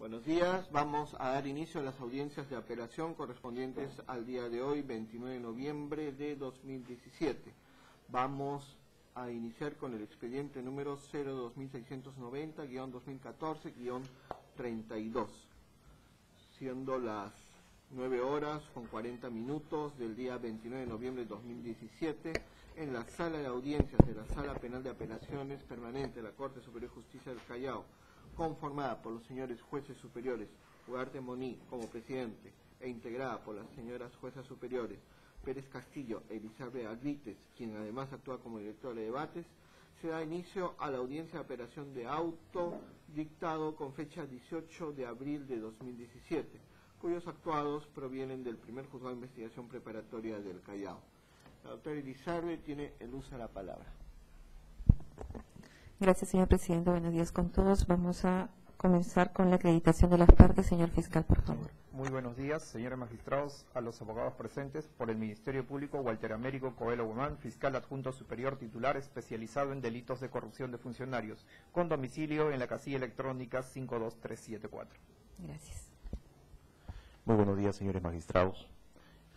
Buenos días, vamos a dar inicio a las audiencias de apelación correspondientes al día de hoy, 29 de noviembre de 2017. Vamos a iniciar con el expediente número 02690-2014-32, siendo las 9 horas con 40 minutos del día 29 de noviembre de 2017, en la sala de audiencias de la Sala Penal de Apelaciones Permanente de la Corte Superior de Justicia del Callao, conformada por los señores jueces superiores Ugarte Moni como presidente e integrada por las señoras juezas superiores Pérez Castillo e Elizabeth Agrites, quien además actúa como directora de debates, se da inicio a la audiencia de apelación de auto dictado con fecha 18 de abril de 2017, cuyos actuados provienen del primer juzgado de investigación preparatoria del Callao. La doctora Elizabeth tiene el uso de la palabra. Gracias, señor presidente. Buenos días con todos. Vamos a comenzar con la acreditación de las partes. Señor fiscal, por favor. Muy buenos días, señores magistrados, a los abogados presentes. Por el Ministerio Público, Walter Américo Coelho Guzmán, fiscal adjunto superior titular especializado en delitos de corrupción de funcionarios, con domicilio en la casilla electrónica 52374. Gracias. Muy buenos días, señores magistrados.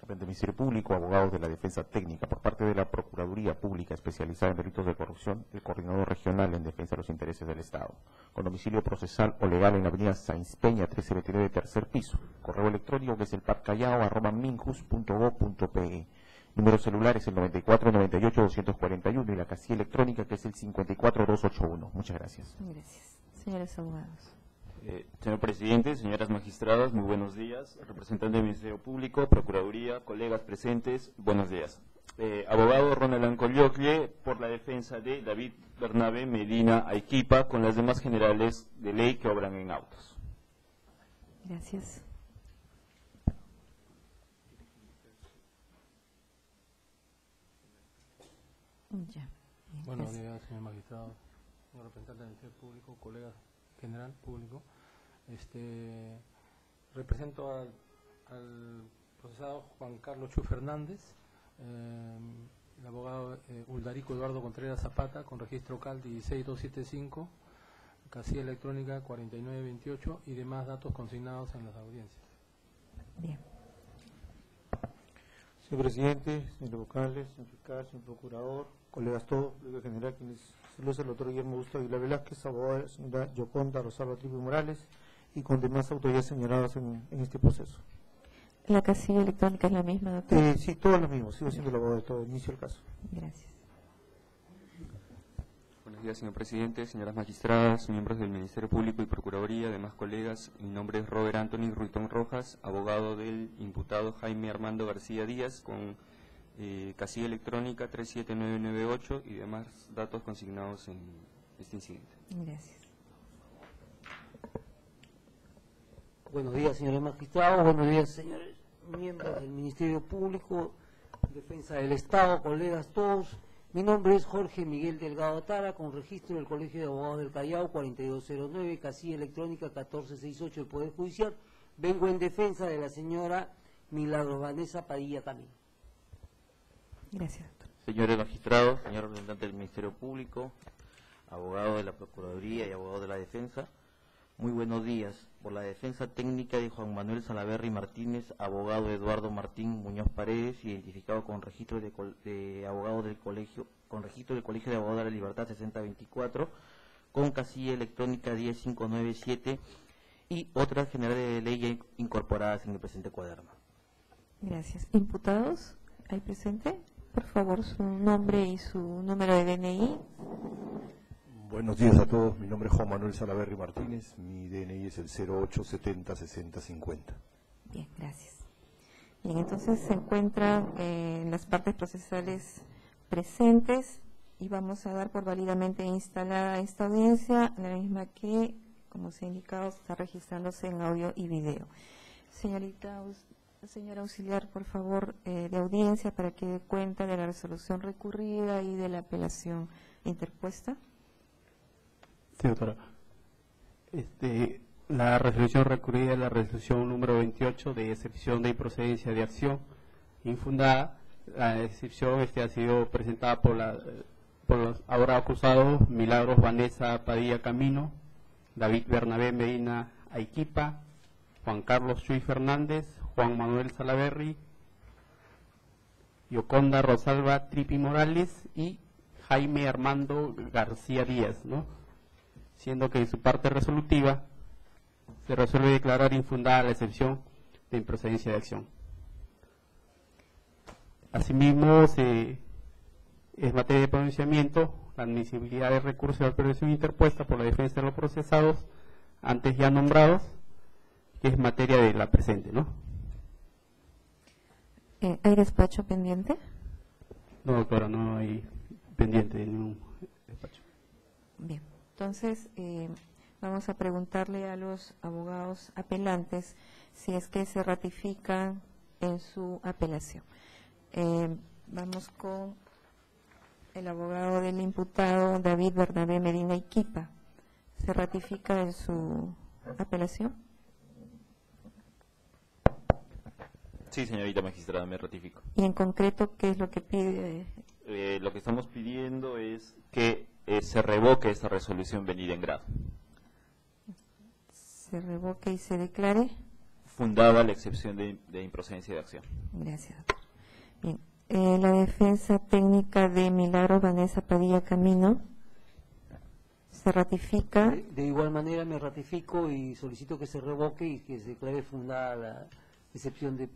Frente al Ministerio Público, abogados de la Defensa Técnica, por parte de la Procuraduría Pública especializada en delitos de corrupción, el Coordinador Regional en Defensa de los Intereses del Estado, con domicilio procesal o legal en la avenida Sáenz Peña 1329, tercer piso, correo electrónico que es el parcallao@minjus.go.pe, número celular es el 9498-241 y la casilla electrónica que es el 54281. Muchas gracias. Gracias. Señores abogados. Señor presidente, señoras magistradas, muy buenos días. Representante del Ministerio Público, Procuraduría, colegas presentes, buenos días. Abogado Ronald Ancoliocle, por la defensa de David Bernabé Medina Aiquipa, con las demás generales de ley que obran en autos. Gracias. Ya. Buenos días, señor magistrado, señor representante del Ministerio Público, colegas general público. Represento al procesado Juan Carlos Chu Fernández, el abogado Uldarico Eduardo Contreras Zapata, con registro CAL 16275, casilla electrónica 4928 y demás datos consignados en las audiencias. Bien. Señor presidente, señores vocales, señor fiscal, señor procurador, colegas todos, público general, quienes saludos al doctor Guillermo Augusto Aguilar Velázquez, abogada de la señora Yoconda Rosalba Tripi Morales y con demás autoridades señaladas en este proceso. ¿La casilla electrónica es la misma, doctor? Sí, todos los mismos, sigo siendo el abogado de todo, inicio el caso. Gracias. Buenos días, señor presidente, señoras magistradas, miembros del Ministerio Público y Procuraduría, demás colegas. Mi nombre es Robert Anthony Ruitón Rojas, abogado del imputado Jaime Armando García Díaz, con casilla electrónica 37998 y demás datos consignados en este incidente. Gracias. Buenos días, señores magistrados, buenos días, señores miembros del Ministerio Público, Defensa del Estado, colegas todos. Mi nombre es Jorge Miguel Delgado Tara, con registro del Colegio de Abogados del Callao 4209, casilla electrónica 1468 del Poder Judicial. Vengo en defensa de la señora Milagros Vanessa Padilla también. Gracias, doctor. Señores magistrados, señor representante del Ministerio Público, abogado de la Procuraduría y abogado de la Defensa, muy buenos días. Por la defensa técnica de Juan Manuel Salaverry Martínez, abogado Eduardo Martín Muñoz Paredes, identificado con registro de abogado del colegio, con registro del Colegio de Abogados de la Libertad 6024, con casilla electrónica 10597 y otras generales de ley incorporadas en el presente cuaderno. Gracias. ¿Imputados? ¿Hay presente? Por favor, su nombre y su número de DNI. Buenos días a todos, mi nombre es Juan Manuel Salaverry Martínez, mi DNI es el 08706050. Bien, gracias. Bien, entonces se encuentran las partes procesales presentes y vamos a dar por válidamente instalada esta audiencia, la misma que, como se ha indicado, está registrándose en audio y video. Señora auxiliar, por favor, de audiencia para que dé cuenta de la resolución recurrida y de la apelación interpuesta. Sí, doctora. La resolución recurrida es la resolución número 28 de excepción de improcedencia de acción infundada. La excepción ha sido presentada por los ahora acusados Milagros Vanessa Padilla Camino, David Bernabé Medina Arequipa, Juan Carlos Chuy Fernández, Juan Manuel Salaverry, Yoconda Rosalba Tripi Morales y Jaime Armando García Díaz, ¿no? Siendo que en su parte resolutiva se resuelve declarar infundada la excepción de improcedencia de acción. Asimismo, es materia de pronunciamiento la admisibilidad de recurso de apelación interpuesta por la defensa de los procesados antes ya nombrados, que es materia de la presente, ¿no? ¿Hay despacho pendiente? No, doctora, no hay pendiente de ningún despacho. Bien, entonces vamos a preguntarle a los abogados apelantes si es que se ratifican en su apelación. Vamos con el abogado del imputado David Bernabé Medina Iquipa. ¿Se ratifica en su apelación? Sí, señorita magistrada, me ratifico. Y en concreto, ¿qué es lo que pide? Lo que estamos pidiendo es que se revoque esta resolución venida en grado. Se revoque y se declare fundada la excepción de improcedencia de acción. Gracias, doctor. Bien. La defensa técnica de Milagros Vanessa Padilla Camino se ratifica. De igual manera me ratifico y solicito que se revoque y que se declare fundada la excepción de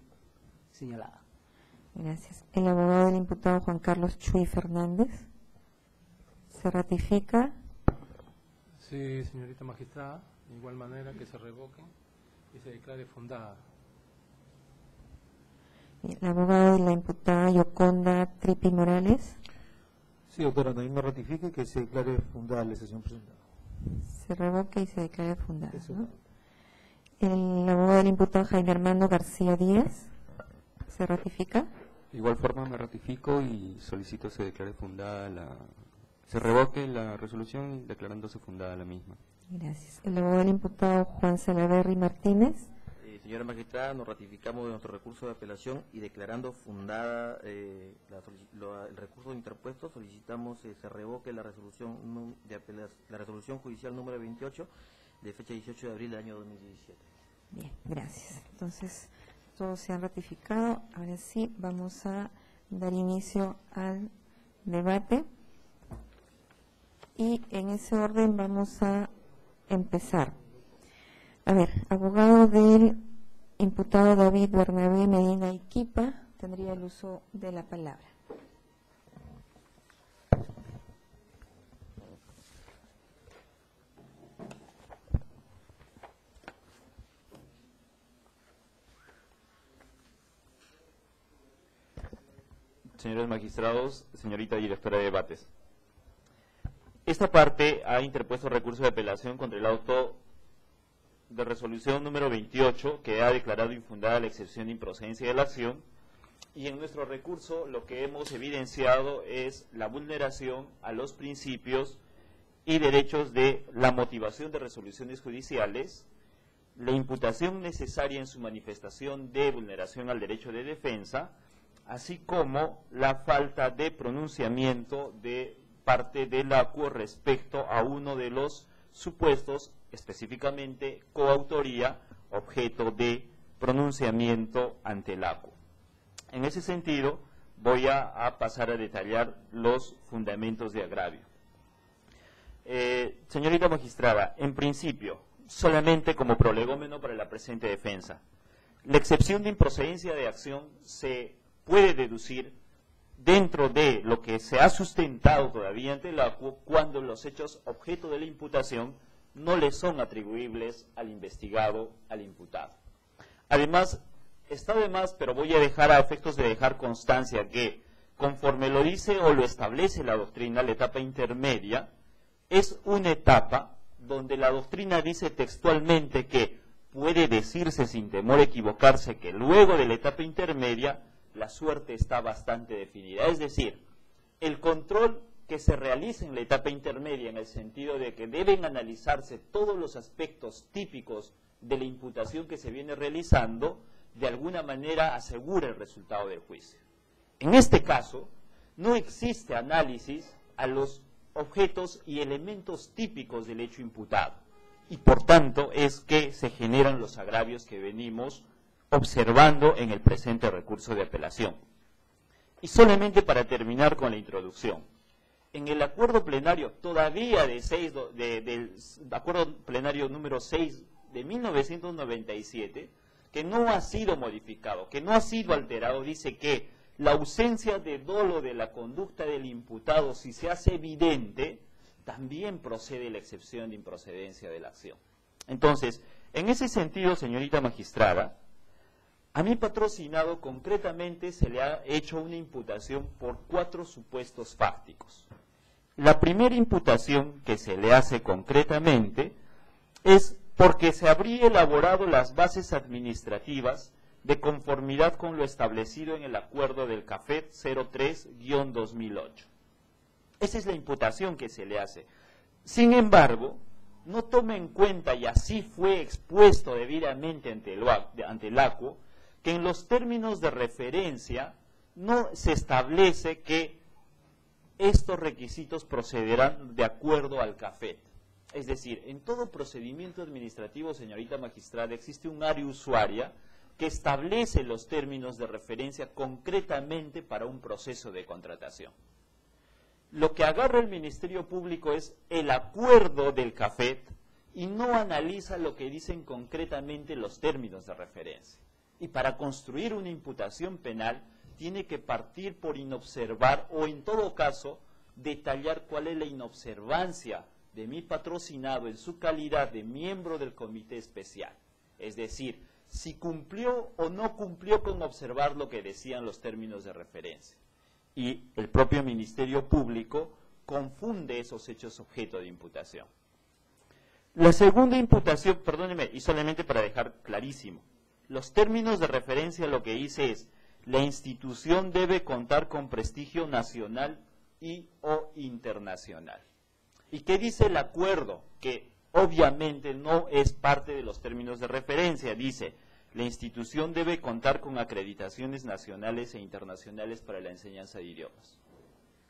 señalada. Gracias. El abogado del imputado Juan Carlos Chuy Fernández se ratifica. Sí, señorita magistrada, de igual manera que se revoque y se declare fundada. El abogado de la imputada Yoconda Tripi Morales. Sí, doctora, también me ratifique que se declare fundada la excepción presentada. Se revoca y se declare fundada, ¿no? El abogado del imputado Jaime Armando García Díaz se ratifica. De igual forma me ratifico y solicito se declare fundada se revoque la resolución declarándose fundada la misma. Gracias. El abogado del imputado Juan Salaverry Martínez. Señora magistrada, nos ratificamos de nuestro recurso de apelación y declarando fundada el recurso interpuesto, solicitamos se revoque la resolución la resolución judicial número 28 de fecha 18 de abril del año 2017. Bien, gracias. Entonces, todos se han ratificado. Ahora sí, vamos a dar inicio al debate. Y en ese orden vamos a empezar. A ver, abogado del imputado David Bernabé Medina Iquipa, tendría el uso de la palabra. Señores magistrados, señorita directora de debates. Esta parte ha interpuesto recurso de apelación contra el auto de resolución número 28, que ha declarado infundada la excepción de improcedencia de la acción, y en nuestro recurso lo que hemos evidenciado es la vulneración a los principios y derechos de la motivación de resoluciones judiciales, la imputación necesaria en su manifestación de vulneración al derecho de defensa, así como la falta de pronunciamiento de parte de la ACU respecto a uno de los supuestos, específicamente coautoría, objeto de pronunciamiento ante el ACU. En ese sentido, voy a pasar a detallar los fundamentos de agravio. Señorita magistrada, en principio, solamente como prolegómeno para la presente defensa, la excepción de improcedencia de acción se puede deducir dentro de lo que se ha sustentado todavía ante el ACU cuando los hechos objeto de la imputación no le son atribuibles al investigado, al imputado. Además, está de más, pero voy a dejar a efectos de dejar constancia que, conforme lo dice o lo establece la doctrina, la etapa intermedia es una etapa donde la doctrina dice textualmente que puede decirse sin temor a equivocarse que luego de la etapa intermedia la suerte está bastante definida. Es decir, el control que se realiza en la etapa intermedia en el sentido de que deben analizarse todos los aspectos típicos de la imputación que se viene realizando, de alguna manera asegura el resultado del juicio. En este caso, no existe análisis a los objetos y elementos típicos del hecho imputado. Y por tanto es que se generan los agravios que venimos observando en el presente recurso de apelación. Y solamente para terminar con la introducción, en el acuerdo plenario todavía del acuerdo plenario número 6 de 1997, que no ha sido modificado, que no ha sido alterado, dice que la ausencia de dolo de la conducta del imputado, si se hace evidente, también procede la excepción de improcedencia de la acción. Entonces, en ese sentido, señorita magistrada, a mi patrocinado concretamente se le ha hecho una imputación por 4 supuestos fácticos. La primera imputación que se le hace concretamente es porque se habría elaborado las bases administrativas de conformidad con lo establecido en el acuerdo del CAFET 03-2008. Esa es la imputación que se le hace. Sin embargo, no toma en cuenta, y así fue expuesto debidamente ante el ACU, que en los términos de referencia no se establece que estos requisitos procederán de acuerdo al CAFET. Es decir, en todo procedimiento administrativo, señorita magistrada, existe un área usuaria que establece los términos de referencia concretamente para un proceso de contratación. Lo que agarra el Ministerio Público es el acuerdo del CAFET y no analiza lo que dicen concretamente los términos de referencia. Y para construir una imputación penal tiene que partir por inobservar o en todo caso detallar cuál es la inobservancia de mi patrocinado en su calidad de miembro del comité especial. Es decir, si cumplió o no cumplió con observar lo que decían los términos de referencia. Y el propio Ministerio Público confunde esos hechos objeto de imputación. La segunda imputación, perdóneme, y solamente para dejar clarísimo, los términos de referencia lo que dice es, la institución debe contar con prestigio nacional y o internacional. ¿Y qué dice el acuerdo? Que obviamente no es parte de los términos de referencia. Dice, la institución debe contar con acreditaciones nacionales e internacionales para la enseñanza de idiomas.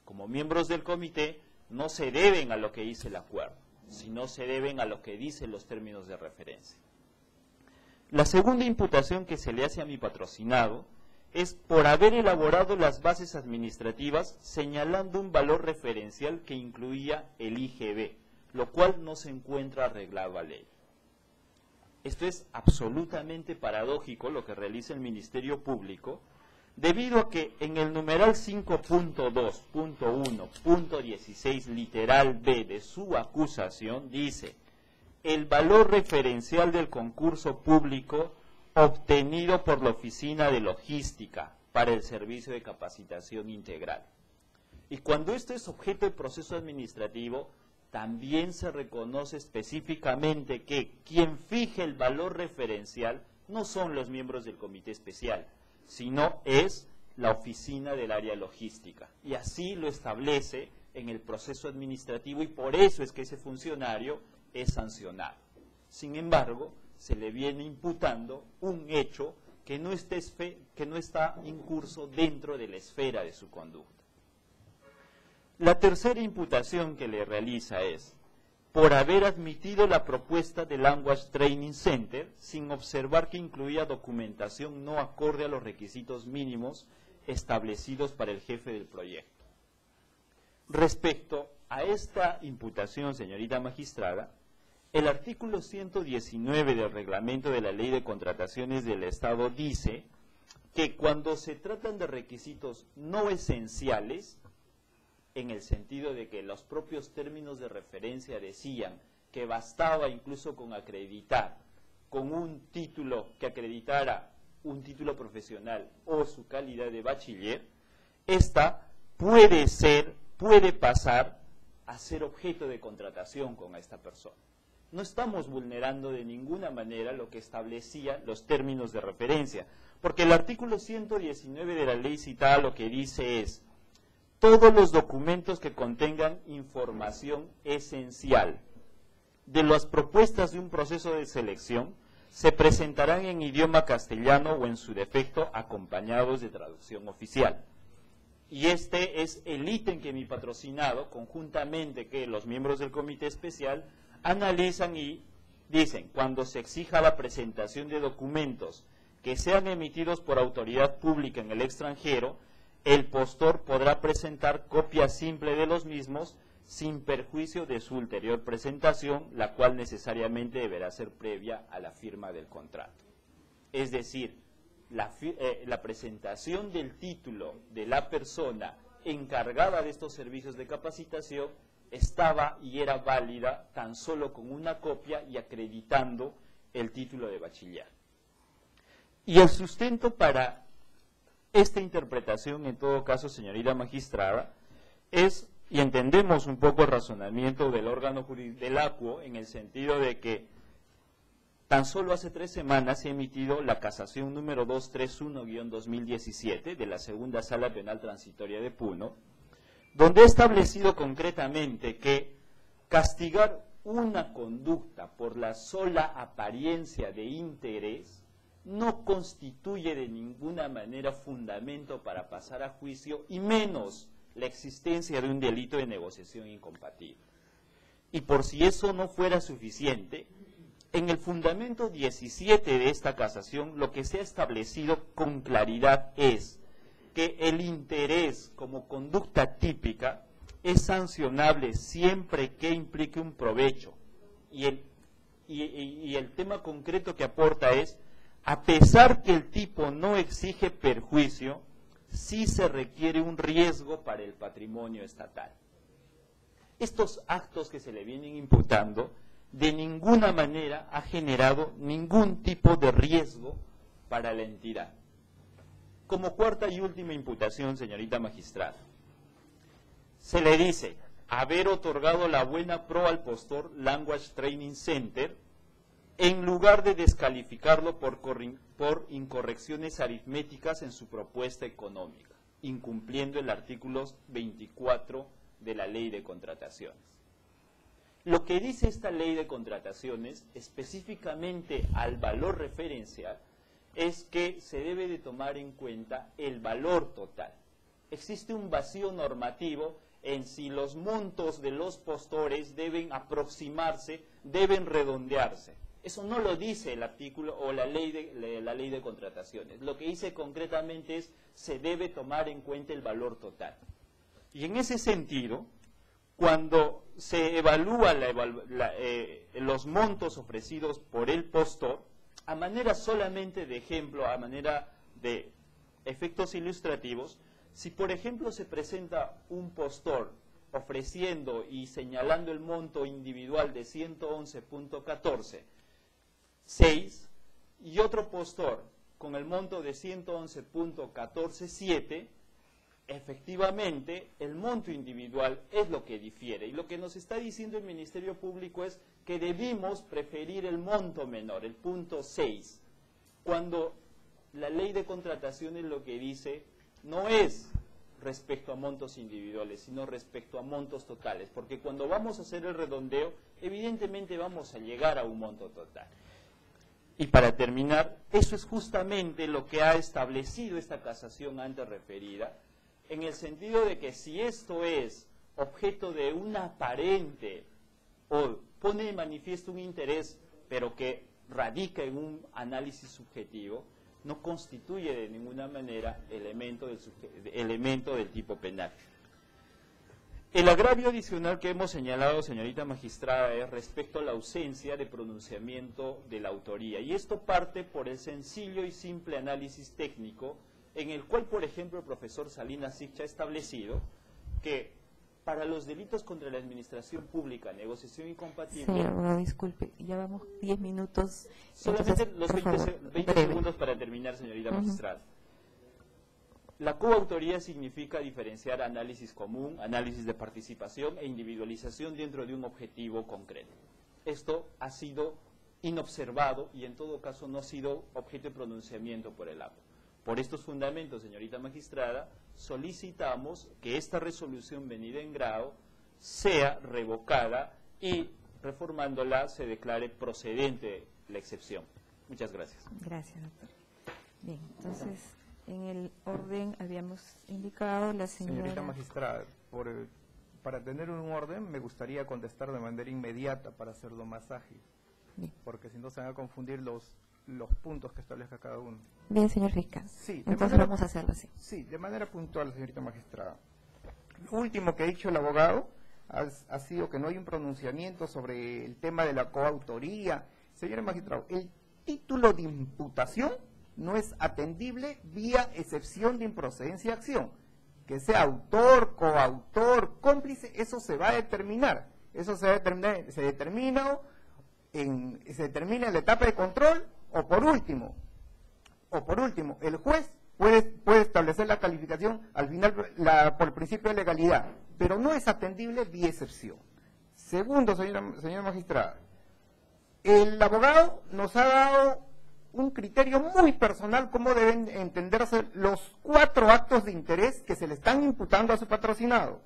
Como miembros del comité, no se deben a lo que dice el acuerdo, sino se deben a lo que dicen los términos de referencia. La segunda imputación que se le hace a mi patrocinado es por haber elaborado las bases administrativas señalando un valor referencial que incluía el IGB, lo cual no se encuentra arreglado a ley. Esto es absolutamente paradójico lo que realiza el Ministerio Público, debido a que en el numeral 5.2.1.16 literal B de su acusación dice, el valor referencial del concurso público obtenido por la Oficina de Logística para el Servicio de Capacitación Integral. Y cuando esto es objeto de proceso administrativo, también se reconoce específicamente que quien fije el valor referencial no son los miembros del comité especial, sino es la oficina del área logística. Y así lo establece en el proceso administrativo y por eso es que ese funcionario es sancionado. Sin embargo, se le viene imputando un hecho que no está en curso dentro de la esfera de su conducta. La tercera imputación que le realiza es por haber admitido la propuesta del Language Training Center sin observar que incluía documentación no acorde a los requisitos mínimos establecidos para el jefe del proyecto. Respecto a esta imputación, señorita magistrada, el artículo 119 del reglamento de la Ley de Contrataciones del Estado dice que cuando se tratan de requisitos no esenciales, en el sentido de que los propios términos de referencia decían que bastaba incluso con acreditar con un título que acreditara un título profesional o su calidad de bachiller, esta puede pasar a ser objeto de contratación con esta persona. No estamos vulnerando de ninguna manera lo que establecía los términos de referencia, porque el artículo 119 de la ley citada lo que dice es todos los documentos que contengan información esencial de las propuestas de un proceso de selección se presentarán en idioma castellano o en su defecto acompañados de traducción oficial. Y este es el ítem que mi patrocinado, conjuntamente que los miembros del comité especial, analizan y Dicen, cuando se exija la presentación de documentos que sean emitidos por autoridad pública en el extranjero, el postor podrá presentar copia simple de los mismos sin perjuicio de su ulterior presentación, la cual necesariamente deberá ser previa a la firma del contrato. Es decir, la presentación del título de la persona encargada de estos servicios de capacitación estaba y era válida tan solo con una copia y acreditando el título de bachiller. Y el sustento para esta interpretación, en todo caso, señorita magistrada, es, y entendemos un poco el razonamiento del órgano jurídico del ACUO, en el sentido de que tan solo hace 3 semanas se ha emitido la casación número 231-2017 de la Segunda Sala Penal Transitoria de Puno, donde ha establecido concretamente que castigar una conducta por la sola apariencia de interés no constituye de ninguna manera fundamento para pasar a juicio, y menos la existencia de un delito de negociación incompatible. Y por si eso no fuera suficiente, en el fundamento 17 de esta casación lo que se ha establecido con claridad es que el interés como conducta típica es sancionable siempre que implique un provecho. Y el tema concreto que aporta es, a pesar que el tipo no exige perjuicio, sí se requiere un riesgo para el patrimonio estatal. Estos actos que se le vienen imputando de ninguna manera ha generado ningún tipo de riesgo para la entidad. Como cuarta y última imputación, señorita magistrada, se le dice haber otorgado la buena pro al postor Language Training Center en lugar de descalificarlo por incorrecciones aritméticas en su propuesta económica, incumpliendo el artículo 24 de la Ley de Contrataciones. Lo que dice esta Ley de Contrataciones, específicamente al valor referencial, es que se debe de tomar en cuenta el valor total. Existe un vacío normativo en si los montos de los postores deben aproximarse, deben redondearse. Eso no lo dice el artículo o la ley de contrataciones. Lo que dice concretamente es se debe tomar en cuenta el valor total. Y en ese sentido, cuando se evalúa los montos ofrecidos por el postor, a manera solamente de ejemplo, a manera de efectos ilustrativos, si por ejemplo se presenta un postor ofreciendo y señalando el monto individual de 111.14.6 y otro postor con el monto de 111.14.7, efectivamente el monto individual es lo que difiere, y lo que nos está diciendo el Ministerio Público es que debimos preferir el monto menor, el punto 6, cuando la Ley de Contrataciones lo que dice no es respecto a montos individuales, sino respecto a montos totales, porque cuando vamos a hacer el redondeo, evidentemente vamos a llegar a un monto total. Y para terminar, eso es justamente lo que ha establecido esta casación antes referida, en el sentido de que si esto es objeto de una aparente o pone de manifiesto un interés, pero que radica en un análisis subjetivo, no constituye de ninguna manera elemento del tipo penal. El agravio adicional que hemos señalado, señorita magistrada, es respecto a la ausencia de pronunciamiento de la autoría. Y esto parte por el sencillo y simple análisis técnico, en el cual, por ejemplo, el profesor Salinas Sicha ha establecido que para los delitos contra la administración pública, negociación incompatible... Señor, disculpe, ya vamos 10 minutos. Solamente Entonces, los 20 segundos para terminar, señorita magistrada. La coautoría significa diferenciar análisis común, análisis de participación e individualización dentro de un objetivo concreto. Esto ha sido inobservado y en todo caso no ha sido objeto de pronunciamiento por el ACUO. Por estos fundamentos, señorita magistrada, solicitamos que esta resolución venida en grado sea revocada y, reformándola, se declare procedente la excepción. Muchas gracias. Gracias, doctor. Bien, entonces, en el orden habíamos indicado la señora... Señorita magistrada, para tener un orden me gustaría contestar de manera inmediata para hacerlo más ágil. porque si no se van a confundir los puntos que establezca cada uno. Bien, señor fiscal. Sí, entonces vamos a hacerlo así. Sí, de manera puntual, señorita magistrada. Lo último que ha dicho el abogado ha sido que no hay un pronunciamiento sobre el tema de la coautoría. Señor magistrado, el título de imputación no es atendible vía excepción de improcedencia de acción. Que sea autor, coautor, cómplice, eso se va a determinar. Eso se determina en la etapa de control, o por último, el juez puede establecer la calificación al final por el principio de legalidad, pero no es atendible vía excepción. Segundo, señora magistrada, el abogado nos ha dado un criterio muy personal cómo deben entenderse los 4 actos de interés que se le están imputando a su patrocinado.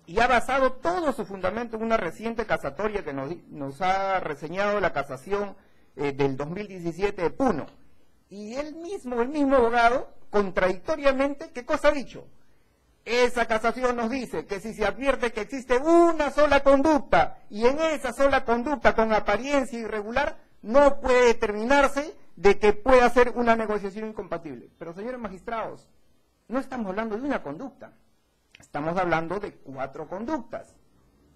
Y ha basado todo su fundamento en una reciente casatoria que nos ha reseñado la casación del 2017 de Puno. Y el mismo abogado, contradictoriamente, ¿qué cosa ha dicho? Esa casación nos dice que si se advierte que existe una sola conducta, y en esa sola conducta con apariencia irregular, no puede determinarse de que pueda ser una negociación incompatible. Pero, señores magistrados, no estamos hablando de una conducta. Estamos hablando de 4 conductas.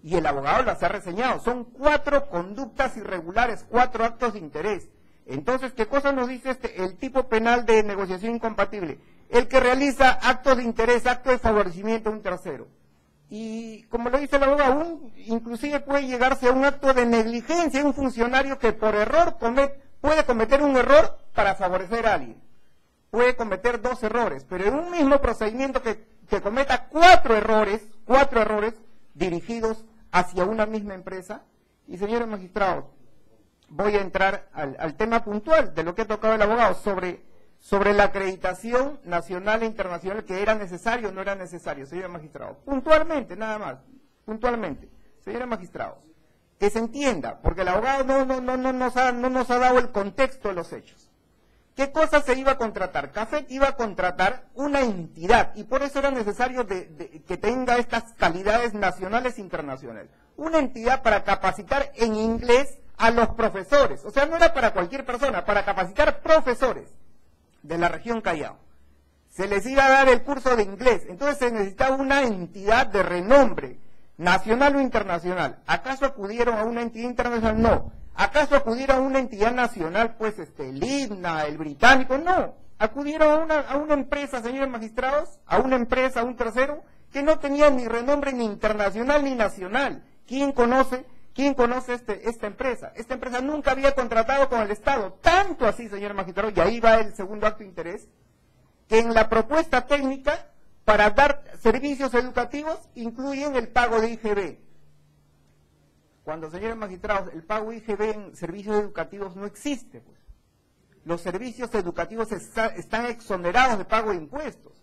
Y el abogado las ha reseñado. Son 4 conductas irregulares, 4 actos de interés. Entonces, ¿qué cosa nos dice el tipo penal de negociación incompatible? El que realiza actos de interés, actos de favorecimiento a un tercero. Y como lo dice el abogado, inclusive puede llegarse a un acto de negligencia de un funcionario que por error puede cometer un error para favorecer a alguien. Puede cometer 2 errores, pero en un mismo procedimiento que cometa 4 errores dirigidos hacia una misma empresa. Y señores magistrados, voy a entrar al tema puntual de lo que ha tocado el abogado sobre la acreditación nacional e internacional, que era necesario o no era necesario, señores magistrados. Puntualmente, nada más, puntualmente, señores magistrados, que se entienda, porque el abogado no nos ha dado el contexto de los hechos. ¿Qué cosa se iba a contratar? CAFET iba a contratar una entidad, y por eso era necesario que tenga estas calidades nacionales e internacionales. Una entidad para capacitar en inglés a los profesores, o sea, no era para cualquier persona, para capacitar profesores de la región Callao. Se les iba a dar el curso de inglés, entonces se necesitaba una entidad de renombre, nacional o internacional. ¿Acaso acudieron a una entidad internacional? No. ¿Acaso acudieron a una entidad nacional, pues el IBNA, el británico? No. Acudieron a una empresa, señores magistrados, a una empresa, a un tercero, que no tenía ni renombre ni internacional ni nacional. ¿Quién conoce esta empresa? Esta empresa nunca había contratado con el Estado, tanto así, señor magistrado, y ahí va el segundo acto de interés, que en la propuesta técnica para dar servicios educativos incluyen el pago de IGB. Cuando, señores magistrados, el pago IGB en servicios educativos no existe, pues. Los servicios educativos están exonerados de pago de impuestos.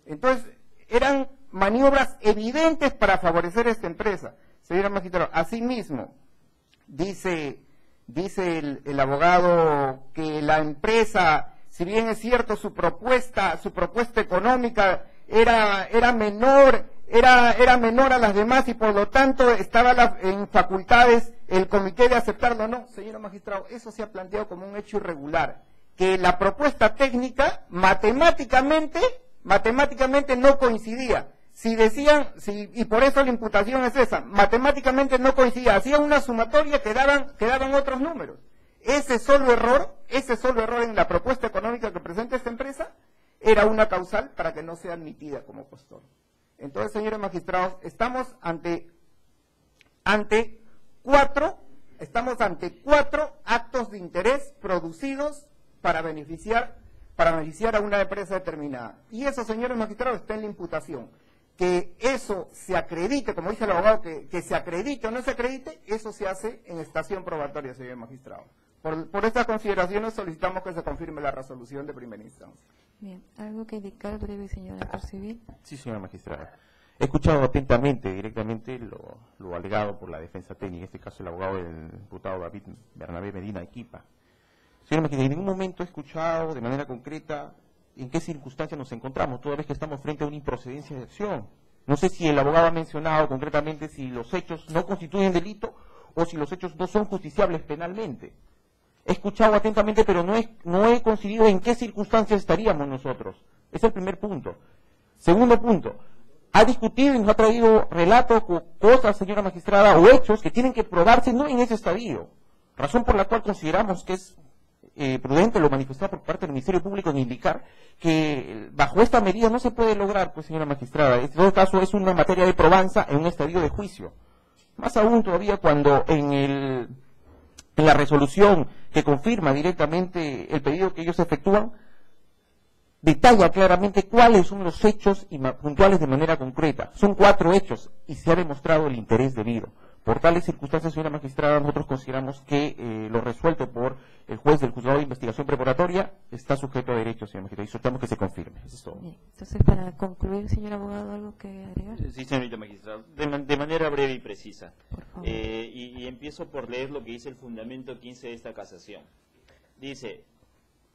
Entonces, eran maniobras evidentes para favorecer a esta empresa. Señora magistrado, asimismo, dice el abogado que la empresa, si bien es cierto su propuesta económica era menor a las demás y por lo tanto estaba en facultades el comité de aceptarlo. No, señora magistrado, eso se ha planteado como un hecho irregular, que la propuesta técnica matemáticamente no coincidía. Y por eso la imputación es esa, matemáticamente no coincidía, hacían una sumatoria que daban otros números. Ese solo error en la propuesta económica que presenta esta empresa era una causal para que no sea admitida como postor. Entonces, señores magistrados, estamos ante 4 actos de interés producidos para beneficiar a una empresa determinada. Y eso, señores magistrados, está en la imputación. Que eso se acredite, como dice el abogado, que se acredite o no se acredite, eso se hace en estación probatoria, señor magistrado. Por estas consideraciones solicitamos que se confirme la resolución de primera instancia. Bien, ¿algo que indicar breve, señora Percivil? Sí, señora magistrada. He escuchado atentamente, directamente, lo alegado por la defensa técnica, en este caso el abogado del diputado David Bernabé Medina Equipa. Señora magistrada, en ningún momento he escuchado de manera concreta en qué circunstancias nos encontramos, toda vez que estamos frente a una improcedencia de acción. No sé si el abogado ha mencionado concretamente si los hechos no constituyen delito o si los hechos no son justiciables penalmente. He escuchado atentamente, pero no he coincidido en qué circunstancias estaríamos nosotros. Ese es el primer punto. Segundo punto, ha discutido y nos ha traído relatos, cosas, señora magistrada, o hechos que tienen que probarse no en ese estadio. Razón por la cual consideramos que es prudente lo manifestado por parte del Ministerio Público en indicar que bajo esta medida no se puede lograr, pues señora magistrada. En todo caso es una materia de probanza en un estadio de juicio. Más aún todavía cuando en la resolución que confirma directamente el pedido que ellos efectúan, detalla claramente cuáles son los hechos y puntuales de manera concreta. Son 4 hechos y se ha demostrado el interés debido. Por tales circunstancias, señora magistrada, nosotros consideramos que lo resuelto por el juez del juzgado de investigación preparatoria está sujeto a derecho, señora magistrada, y solicitamos que se confirme. Eso es todo. Bien. Entonces, para concluir, señor abogado, ¿algo que agregar? Sí, señorita magistrada, de manera breve y precisa. Por favor. Y empiezo por leer lo que dice el fundamento 15 de esta casación. Dice: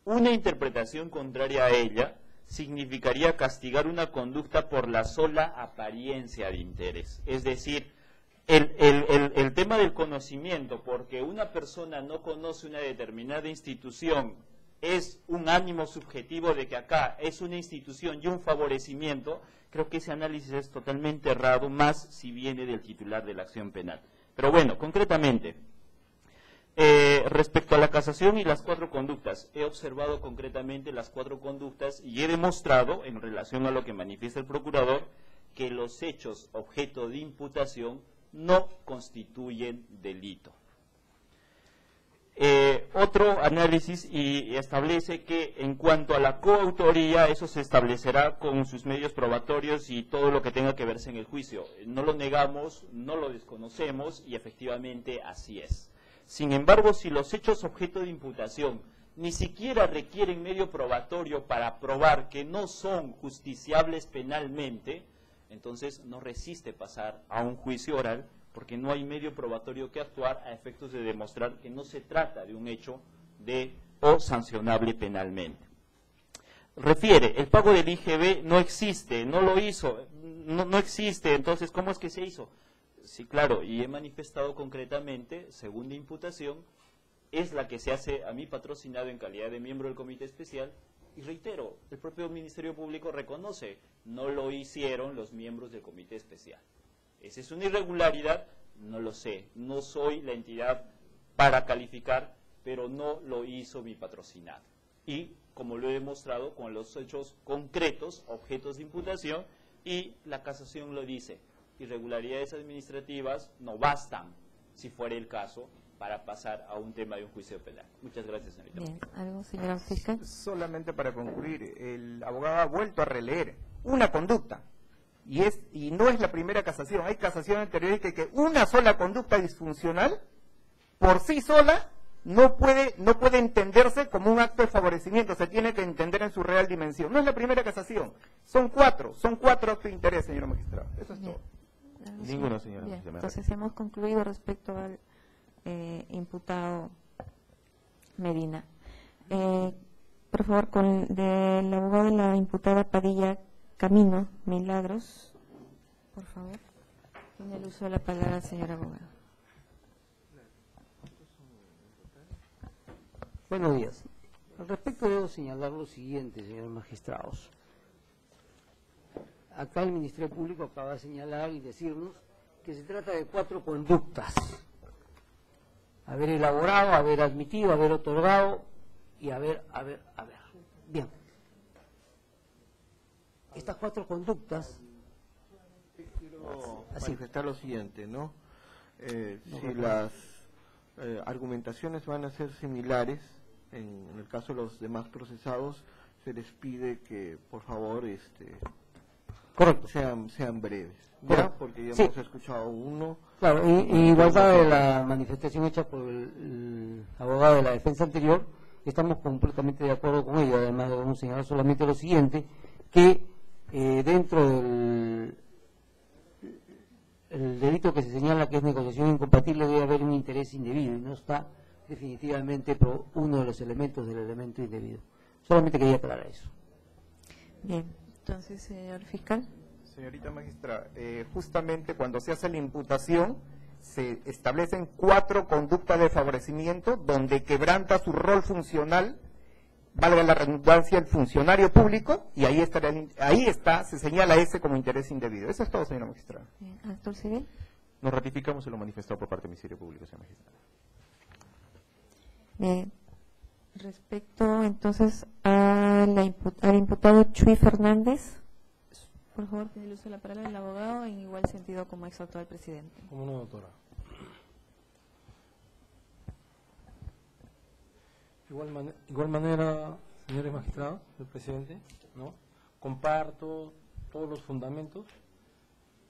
una interpretación contraria a ella significaría castigar una conducta por la sola apariencia de interés. Es decir, el tema del conocimiento, porque una persona no conoce una determinada institución, es un ánimo subjetivo de que acá es una institución y un favorecimiento. Creo que ese análisis es totalmente errado, más si viene del titular de la acción penal. Pero bueno, concretamente, respecto a la casación y las 4 conductas, he observado concretamente las 4 conductas y he demostrado, en relación a lo que manifiesta el procurador, que los hechos objeto de imputación no constituyen delito. Otro análisis y establece que en cuanto a la coautoría, eso se establecerá con sus medios probatorios y todo lo que tenga que verse en el juicio. No lo negamos, no lo desconocemos y efectivamente así es. Sin embargo, si los hechos objeto de imputación ni siquiera requieren medio probatorio para probar que no son justiciables penalmente, entonces no resiste pasar a un juicio oral, porque no hay medio probatorio que actuar a efectos de demostrar que no se trata de un hecho o sancionable penalmente. Refiere, el pago del IGB no existe, no lo hizo, no existe, entonces ¿cómo es que se hizo? Sí, claro, y he manifestado concretamente, segunda imputación, es la que se hace a mí patrocinado en calidad de miembro del Comité Especial, y reitero, el propio Ministerio Público reconoce, no lo hicieron los miembros del Comité Especial. ¿Esa es una irregularidad? No lo sé, no soy la entidad para calificar, pero no lo hizo mi patrocinado. Y, como lo he demostrado con los hechos concretos, objetos de imputación, y la casación lo dice, irregularidades administrativas no bastan, si fuera el caso, para pasar a un tema de un juicio penal. Muchas gracias, señorita. Bien, ¿algo, señora fiscal? Solamente para concluir, el abogado ha vuelto a releer una conducta, y no es la primera casación, hay casación anteriores que una sola conducta disfuncional, por sí sola, no puede entenderse como un acto de favorecimiento, se tiene que entender en su real dimensión. No es la primera casación, son 4 actos de interés, señora magistrada. Eso es Bien. todo. Ninguno, señora. Bien, entonces hemos concluido respecto al imputado Medina. Por favor, del abogado de la imputada Padilla Camino Milagros, por favor. Tiene el uso de la palabra el señor abogado. Buenos días. Al respecto debo señalar lo siguiente, señores magistrados. Acá el Ministerio Público acaba de señalar y decirnos que se trata de 4 conductas. Haber elaborado, haber admitido, haber otorgado y haber. Bien. Estas 4 conductas. Quiero manifestar lo siguiente, ¿no? Si las argumentaciones van a ser similares, en el caso de los demás procesados, se les pide que, por favor, correcto, sean breves, ¿ya? Correcto. Porque ya Sí. hemos escuchado uno. Claro, y igualdad de la manifestación hecha por el abogado de la defensa anterior, estamos completamente de acuerdo con ello. Además, debemos señalar solamente lo siguiente, que dentro del el delito que se señala que es negociación incompatible debe haber un interés indebido y no está definitivamente por uno de los elementos del elemento indebido. Solamente quería aclarar eso. Bien, entonces, señor fiscal. Señorita magistrada, justamente cuando se hace la imputación, se establecen 4 conductas de favorecimiento donde quebranta su rol funcional, valga la redundancia, el funcionario público, y ahí está, se señala ese como interés indebido. Eso es todo, señora magistrada. Actor civil. Nos ratificamos en lo manifestado por parte del Ministerio Público, señora magistrada. Respecto entonces al imputado Chuy Fernández, por favor, tiene el uso de la palabra el abogado en igual sentido como exhortó al presidente. Como no, doctora. Igual manera, señores magistrados, el presidente, ¿no? Comparto todos los fundamentos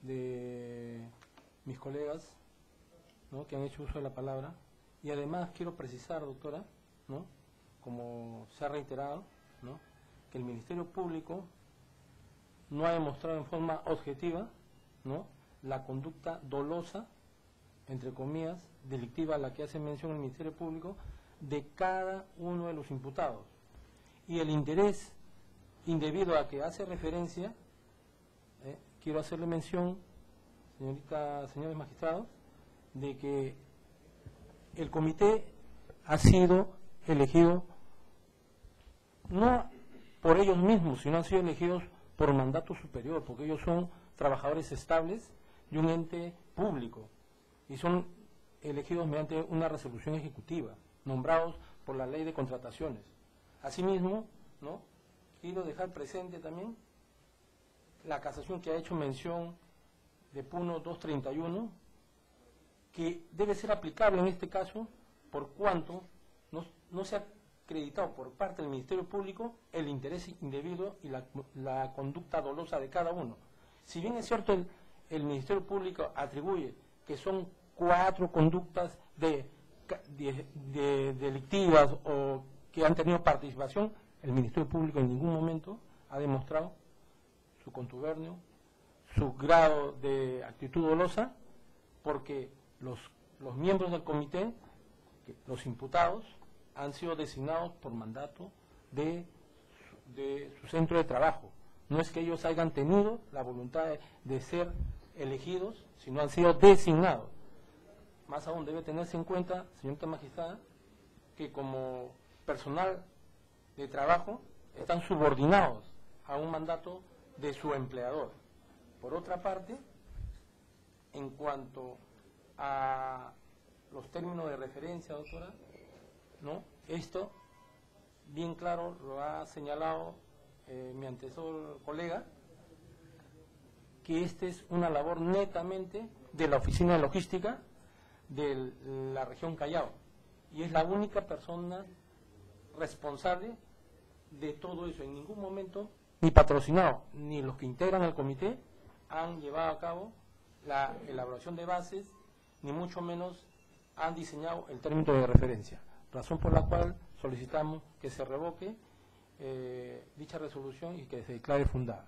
de mis colegas, ¿no?, que han hecho uso de la palabra, y además quiero precisar, doctora, ¿no?, como se ha reiterado, ¿no?, que el Ministerio Público no ha demostrado en forma objetiva, ¿no?, la conducta dolosa, entre comillas, delictiva a la que hace mención el Ministerio Público de cada uno de los imputados. Y el interés indebido a que hace referencia, quiero hacerle mención, señores magistrados, de que el comité ha sido elegido no por ellos mismos, sino han sido elegidos por mandato superior, porque ellos son trabajadores estables de un ente público y son elegidos mediante una resolución ejecutiva, nombrados por la ley de contrataciones. Asimismo, ¿no?, quiero dejar presente también la casación que ha hecho mención de Puno 231, que debe ser aplicable en este caso por cuanto no se ha acreditado por parte del Ministerio Público el interés indebido y la conducta dolosa de cada uno. Si bien es cierto el Ministerio Público atribuye que son 4 conductas delictivas o que han tenido participación, el Ministerio Público en ningún momento ha demostrado su contubernio, su grado de actitud dolosa, porque los miembros del comité, los imputados, han sido designados por mandato de su centro de trabajo. No es que ellos hayan tenido la voluntad de ser elegidos, sino han sido designados. Más aún debe tenerse en cuenta, señorita magistrada, que como personal de trabajo están subordinados a un mandato de su empleador. Por otra parte, en cuanto a los términos de referencia, doctora, ¿no?, esto bien claro lo ha señalado mi antecesor colega, que esta es una labor netamente de la Oficina de Logística de la región Callao, y es la única persona responsable de todo eso. En ningún momento, ni patrocinado, ni los que integran el comité han llevado a cabo la elaboración de bases, ni mucho menos han diseñado el término de referencia, razón por la cual solicitamos que se revoque dicha resolución y que se declare fundada.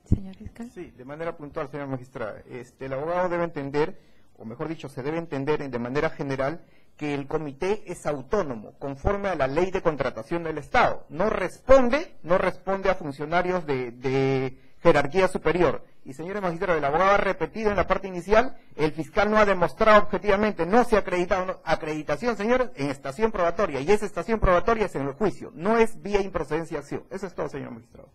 Señor fiscal. Sí, de manera puntual, señora magistrada. El abogado debe entender, o mejor dicho, se debe entender de manera general que el comité es autónomo, conforme a la ley de contratación del Estado. No responde a funcionarios de jerarquía superior. Y señora magistrada, el abogado ha repetido en la parte inicial, el fiscal no ha demostrado objetivamente, no se ha acreditado, acreditación, señores, en estación probatoria, y esa estación probatoria es en el juicio, no es vía improcedencia de acción. Eso es todo, señor magistrado.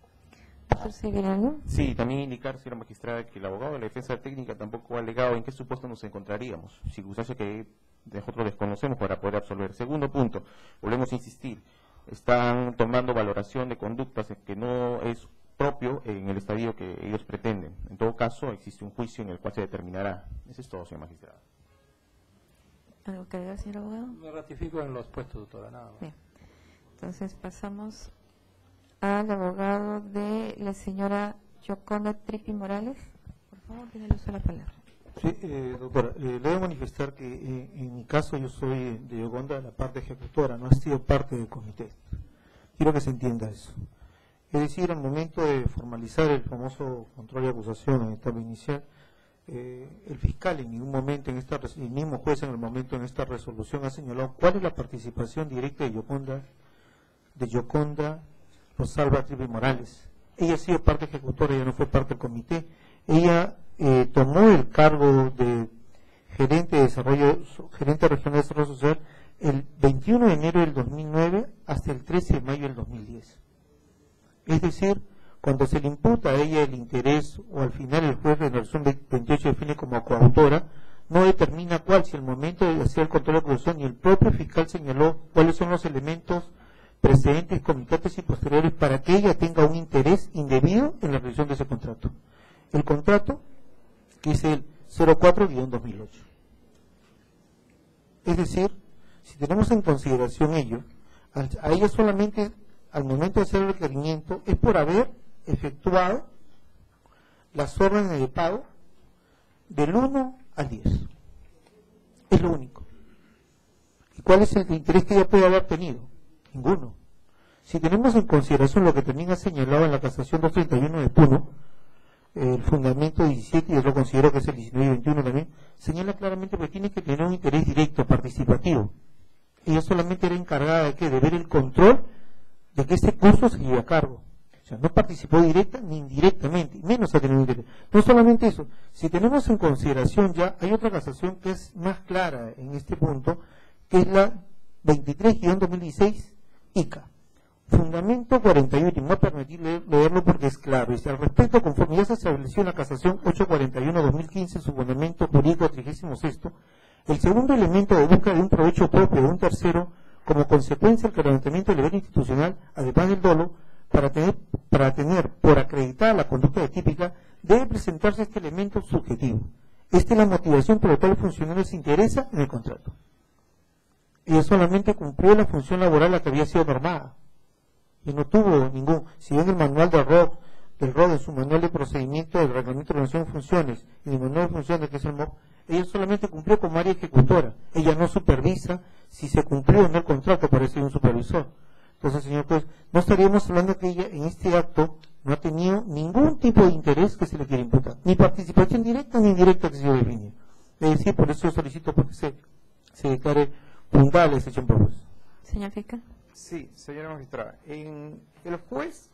Sí, también indicar, señora magistrada, que el abogado de la defensa técnica tampoco ha alegado en qué supuesto nos encontraríamos, circunstancia que nosotros desconocemos para poder absolver. Segundo punto, volvemos a insistir, están tomando valoración de conductas que no es propio en el estadio que ellos pretenden. En todo caso, existe un juicio en el cual se determinará. Eso es todo, señor magistrado. ¿Algo que agregar, señor abogado? Me ratifico en los puestos, doctora, nada más. Bien. Entonces pasamos al abogado de la señora Yoconda Tripi Morales. Por favor, tiene el uso de la palabra. Sí, doctora, le debo manifestar que en mi caso yo soy de Yoconda, de la parte ejecutora, no he sido parte del comité. Quiero que se entienda eso. Es decir, al momento de formalizar el famoso control de acusación en etapa inicial, el fiscal en ningún momento, el mismo juez en el momento en esta resolución ha señalado cuál es la participación directa de Yoconda Rosalba Tripi Morales. Ella ha sido parte ejecutora, ella no fue parte del comité. Ella tomó el cargo de gerente regional de desarrollo social, el 21 de enero del 2009 hasta el 13 de mayo del 2010. Es decir, cuando se le imputa a ella el interés, o al final el juez de la resolución 28 define como coautora, no determina cuál, si al momento de hacer el control de corrupción, y el propio fiscal señaló cuáles son los elementos precedentes, comitentes y posteriores para que ella tenga un interés indebido en la revisión de ese contrato. El contrato, que es el 04-2008. Es decir, si tenemos en consideración ello, a ella solamente al momento de hacer el requerimiento es por haber efectuado las órdenes de pago del 1 al 10. Es lo único. ¿Y cuál es el interés que ella puede haber tenido? Ninguno. Si tenemos en consideración lo que también ha señalado en la casación 231 de Puno, el fundamento 17, y yo lo considero que es el 19 y 21 también, señala claramente que tiene que tener un interés directo, participativo. Ella solamente era encargada de ¿qué? De ver el control de que ese curso se lleve a cargo. O sea, no participó directa ni indirectamente, menos ha tenido interés. No solamente eso, si tenemos en consideración ya, hay otra casación que es más clara en este punto, que es la 23-2016 ICA. Fundamento 41, y me voy a permitir leerlo porque es claro. Dice, al respecto, conforme ya se estableció en la casación 841-2015, su fundamento jurídico 36, el segundo elemento de búsqueda de un provecho propio de un tercero, como consecuencia del quebrantamiento del deber institucional, además del dolo, para tener por acreditada la conducta atípica, debe presentarse este elemento subjetivo. Esta es la motivación por la cual el funcionario se interesa en el contrato. Ella solamente cumplió la función laboral a la que había sido normada. Y no tuvo ningún, si bien el manual del ROD, en su manual de procedimiento del reglamento de organización de funciones, y el manual de funciones que es el MOP, ella solamente cumplió como área ejecutora. Ella no supervisa si se cumplió o no el contrato para ser un supervisor. Entonces, señor juez, no estaríamos hablando que ella en este acto no ha tenido ningún tipo de interés que se le quiera imputar, ni participación directa ni indirecta que se le define. Es decir, por eso yo solicito porque se declare fundada la excepción propuesta. Señor fiscal. Sí, señora magistrada. El juez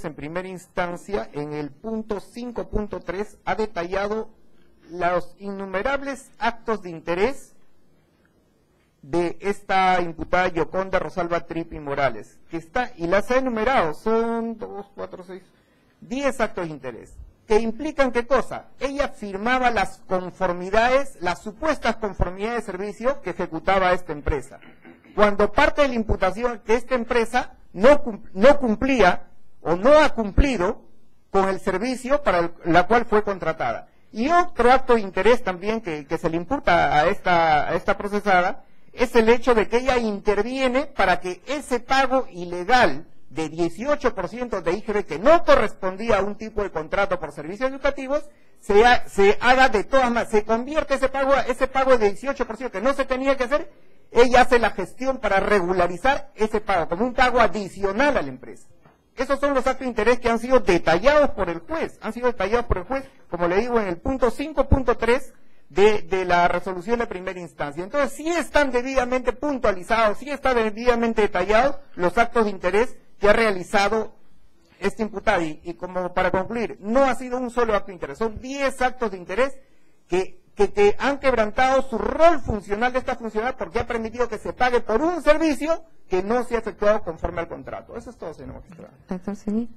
en primera instancia, en el punto 5.3, ha detallado los innumerables actos de interés de esta imputada Yoconda Rosalba Tripi Morales, y las ha enumerado, son 10 actos de interés, que implican ¿qué cosa? Ella firmaba las conformidades, las supuestas conformidades de servicio que ejecutaba esta empresa. Cuando parte de la imputación que esta empresa no cumplía o no ha cumplido con el servicio para la cual fue contratada. Y otro acto de interés también que se le imputa a esta procesada es el hecho de que ella interviene para que ese pago ilegal de 18% de IGB que no correspondía a un tipo de contrato por servicios educativos, se haga de todas maneras, se convierte ese pago de 18% que no se tenía que hacer, ella hace la gestión para regularizar ese pago, como un pago adicional a la empresa. Esos son los actos de interés que han sido detallados por el juez, como le digo, en el punto 5.3 de la resolución de primera instancia. Entonces, sí están debidamente puntualizados, sí están debidamente detallados los actos de interés que ha realizado este imputado. Y como para concluir, no ha sido un solo acto de interés, son 10 actos de interés que han quebrantado su rol funcional de esta funcionaria porque ha permitido que se pague por un servicio que no se ha efectuado conforme al contrato. Eso es todo, señor magistrado. Entonces,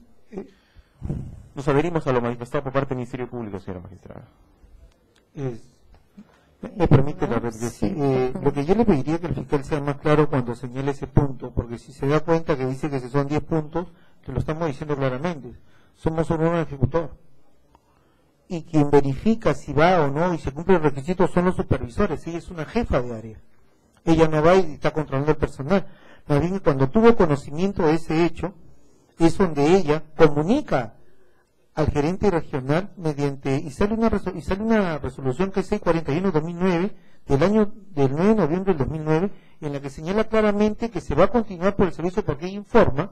Nos adherimos a lo manifestado por parte del Ministerio Público, señora magistrada. Me permite la repetición. Lo que yo le pediría que el fiscal sea más claro cuando señale ese punto, porque si se da cuenta que dice que son 10 puntos, que lo estamos diciendo claramente. Somos un órgano ejecutor. Y quien verifica si va o no y se cumple el requisito son los supervisores. Ella es una jefa de área. Ella no va y está controlando el personal. Más bien, cuando tuvo conocimiento de ese hecho, es donde ella comunica al gerente regional y sale una resolución que es 641-2009 del 9 de noviembre del 2009, en la que señala claramente que se va a continuar por el servicio porque ella informa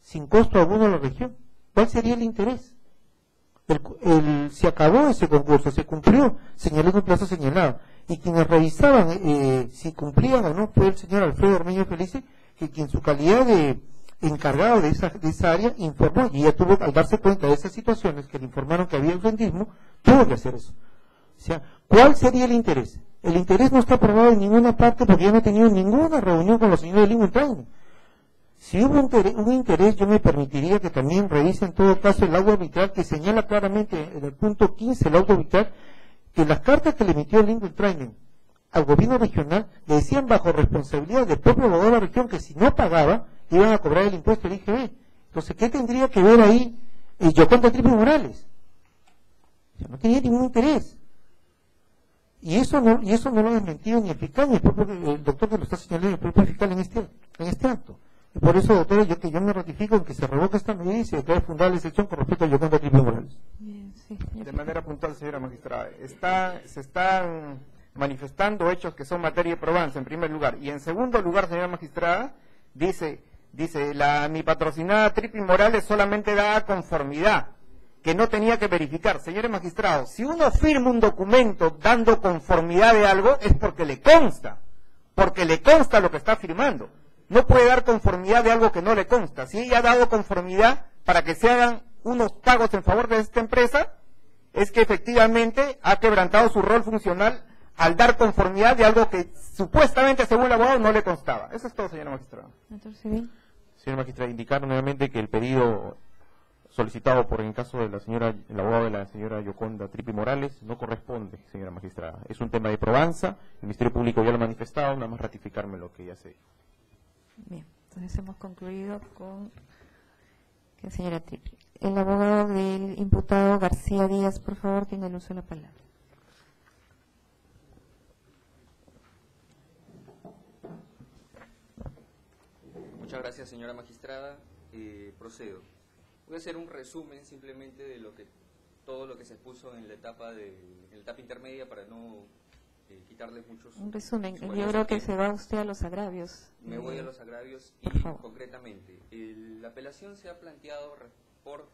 sin costo alguno a la región. ¿Cuál sería el interés? Se acabó ese concurso, se cumplió, señalando un plazo señalado. Y quienes revisaban si cumplían o no fue el señor Alfredo Ormeño Felice, que en su calidad de encargado de esa área informó, y ella tuvo, al darse cuenta de esas situaciones que le informaron que había ausentismo, tuvo que hacer eso. O sea, ¿Cuál sería el interés? El interés no está probado en ninguna parte porque yo no he tenido ninguna reunión con los señores de Legal Training. Si hubo un interés, yo me permitiría que también revisen en todo caso el laudo arbitral que señala claramente en el punto 15 el laudo arbitral que las cartas que le emitió el Legal Training al gobierno regional le decían bajo responsabilidad del propio abogado de la región que si no pagaba iban a cobrar el impuesto del IGB. Entonces, ¿qué tendría que ver ahí Yoconda Tripi Morales? No tenía ningún interés. Y eso no lo ha desmentido ni el fiscal, ni el doctor que lo está señalando, el propio fiscal en este acto. Y por eso, doctora, yo me ratifico en que se revoca esta medida y se declara fundada la excepción con respecto a Yoconda Tripi Morales. Bien, sí, de manera puntual, señora magistrada, se están manifestando hechos que son materia de probanza, en primer lugar. Y en segundo lugar, señora magistrada, dice mi patrocinada Tripi Morales solamente da conformidad, que no tenía que verificar. Señores magistrados, si uno firma un documento dando conformidad de algo, es porque le consta lo que está firmando. No puede dar conformidad de algo que no le consta. Si ella ha dado conformidad para que se hagan unos pagos en favor de esta empresa, es que efectivamente ha quebrantado su rol funcional al dar conformidad de algo que supuestamente, según el abogado, no le constaba. Eso es todo, señora magistrada. Señora magistrada, indicar nuevamente que el pedido solicitado por el caso de el abogado de la señora Yoconda Tripi Morales no corresponde, señora magistrada. Es un tema de probanza, el Ministerio Público ya lo ha manifestado, nada más ratificarme lo que ya se dijo. Bien, entonces hemos concluido con la señora Tripi. El abogado del imputado García Díaz, por favor, tiene el uso de la palabra. Muchas gracias, señora magistrada. Procedo. Voy a hacer un resumen simplemente de todo lo que se expuso en la etapa intermedia para no quitarles muchos... Un resumen. Yo creo que se va usted a los agravios. Me voy a los agravios y concretamente. La apelación se ha planteado por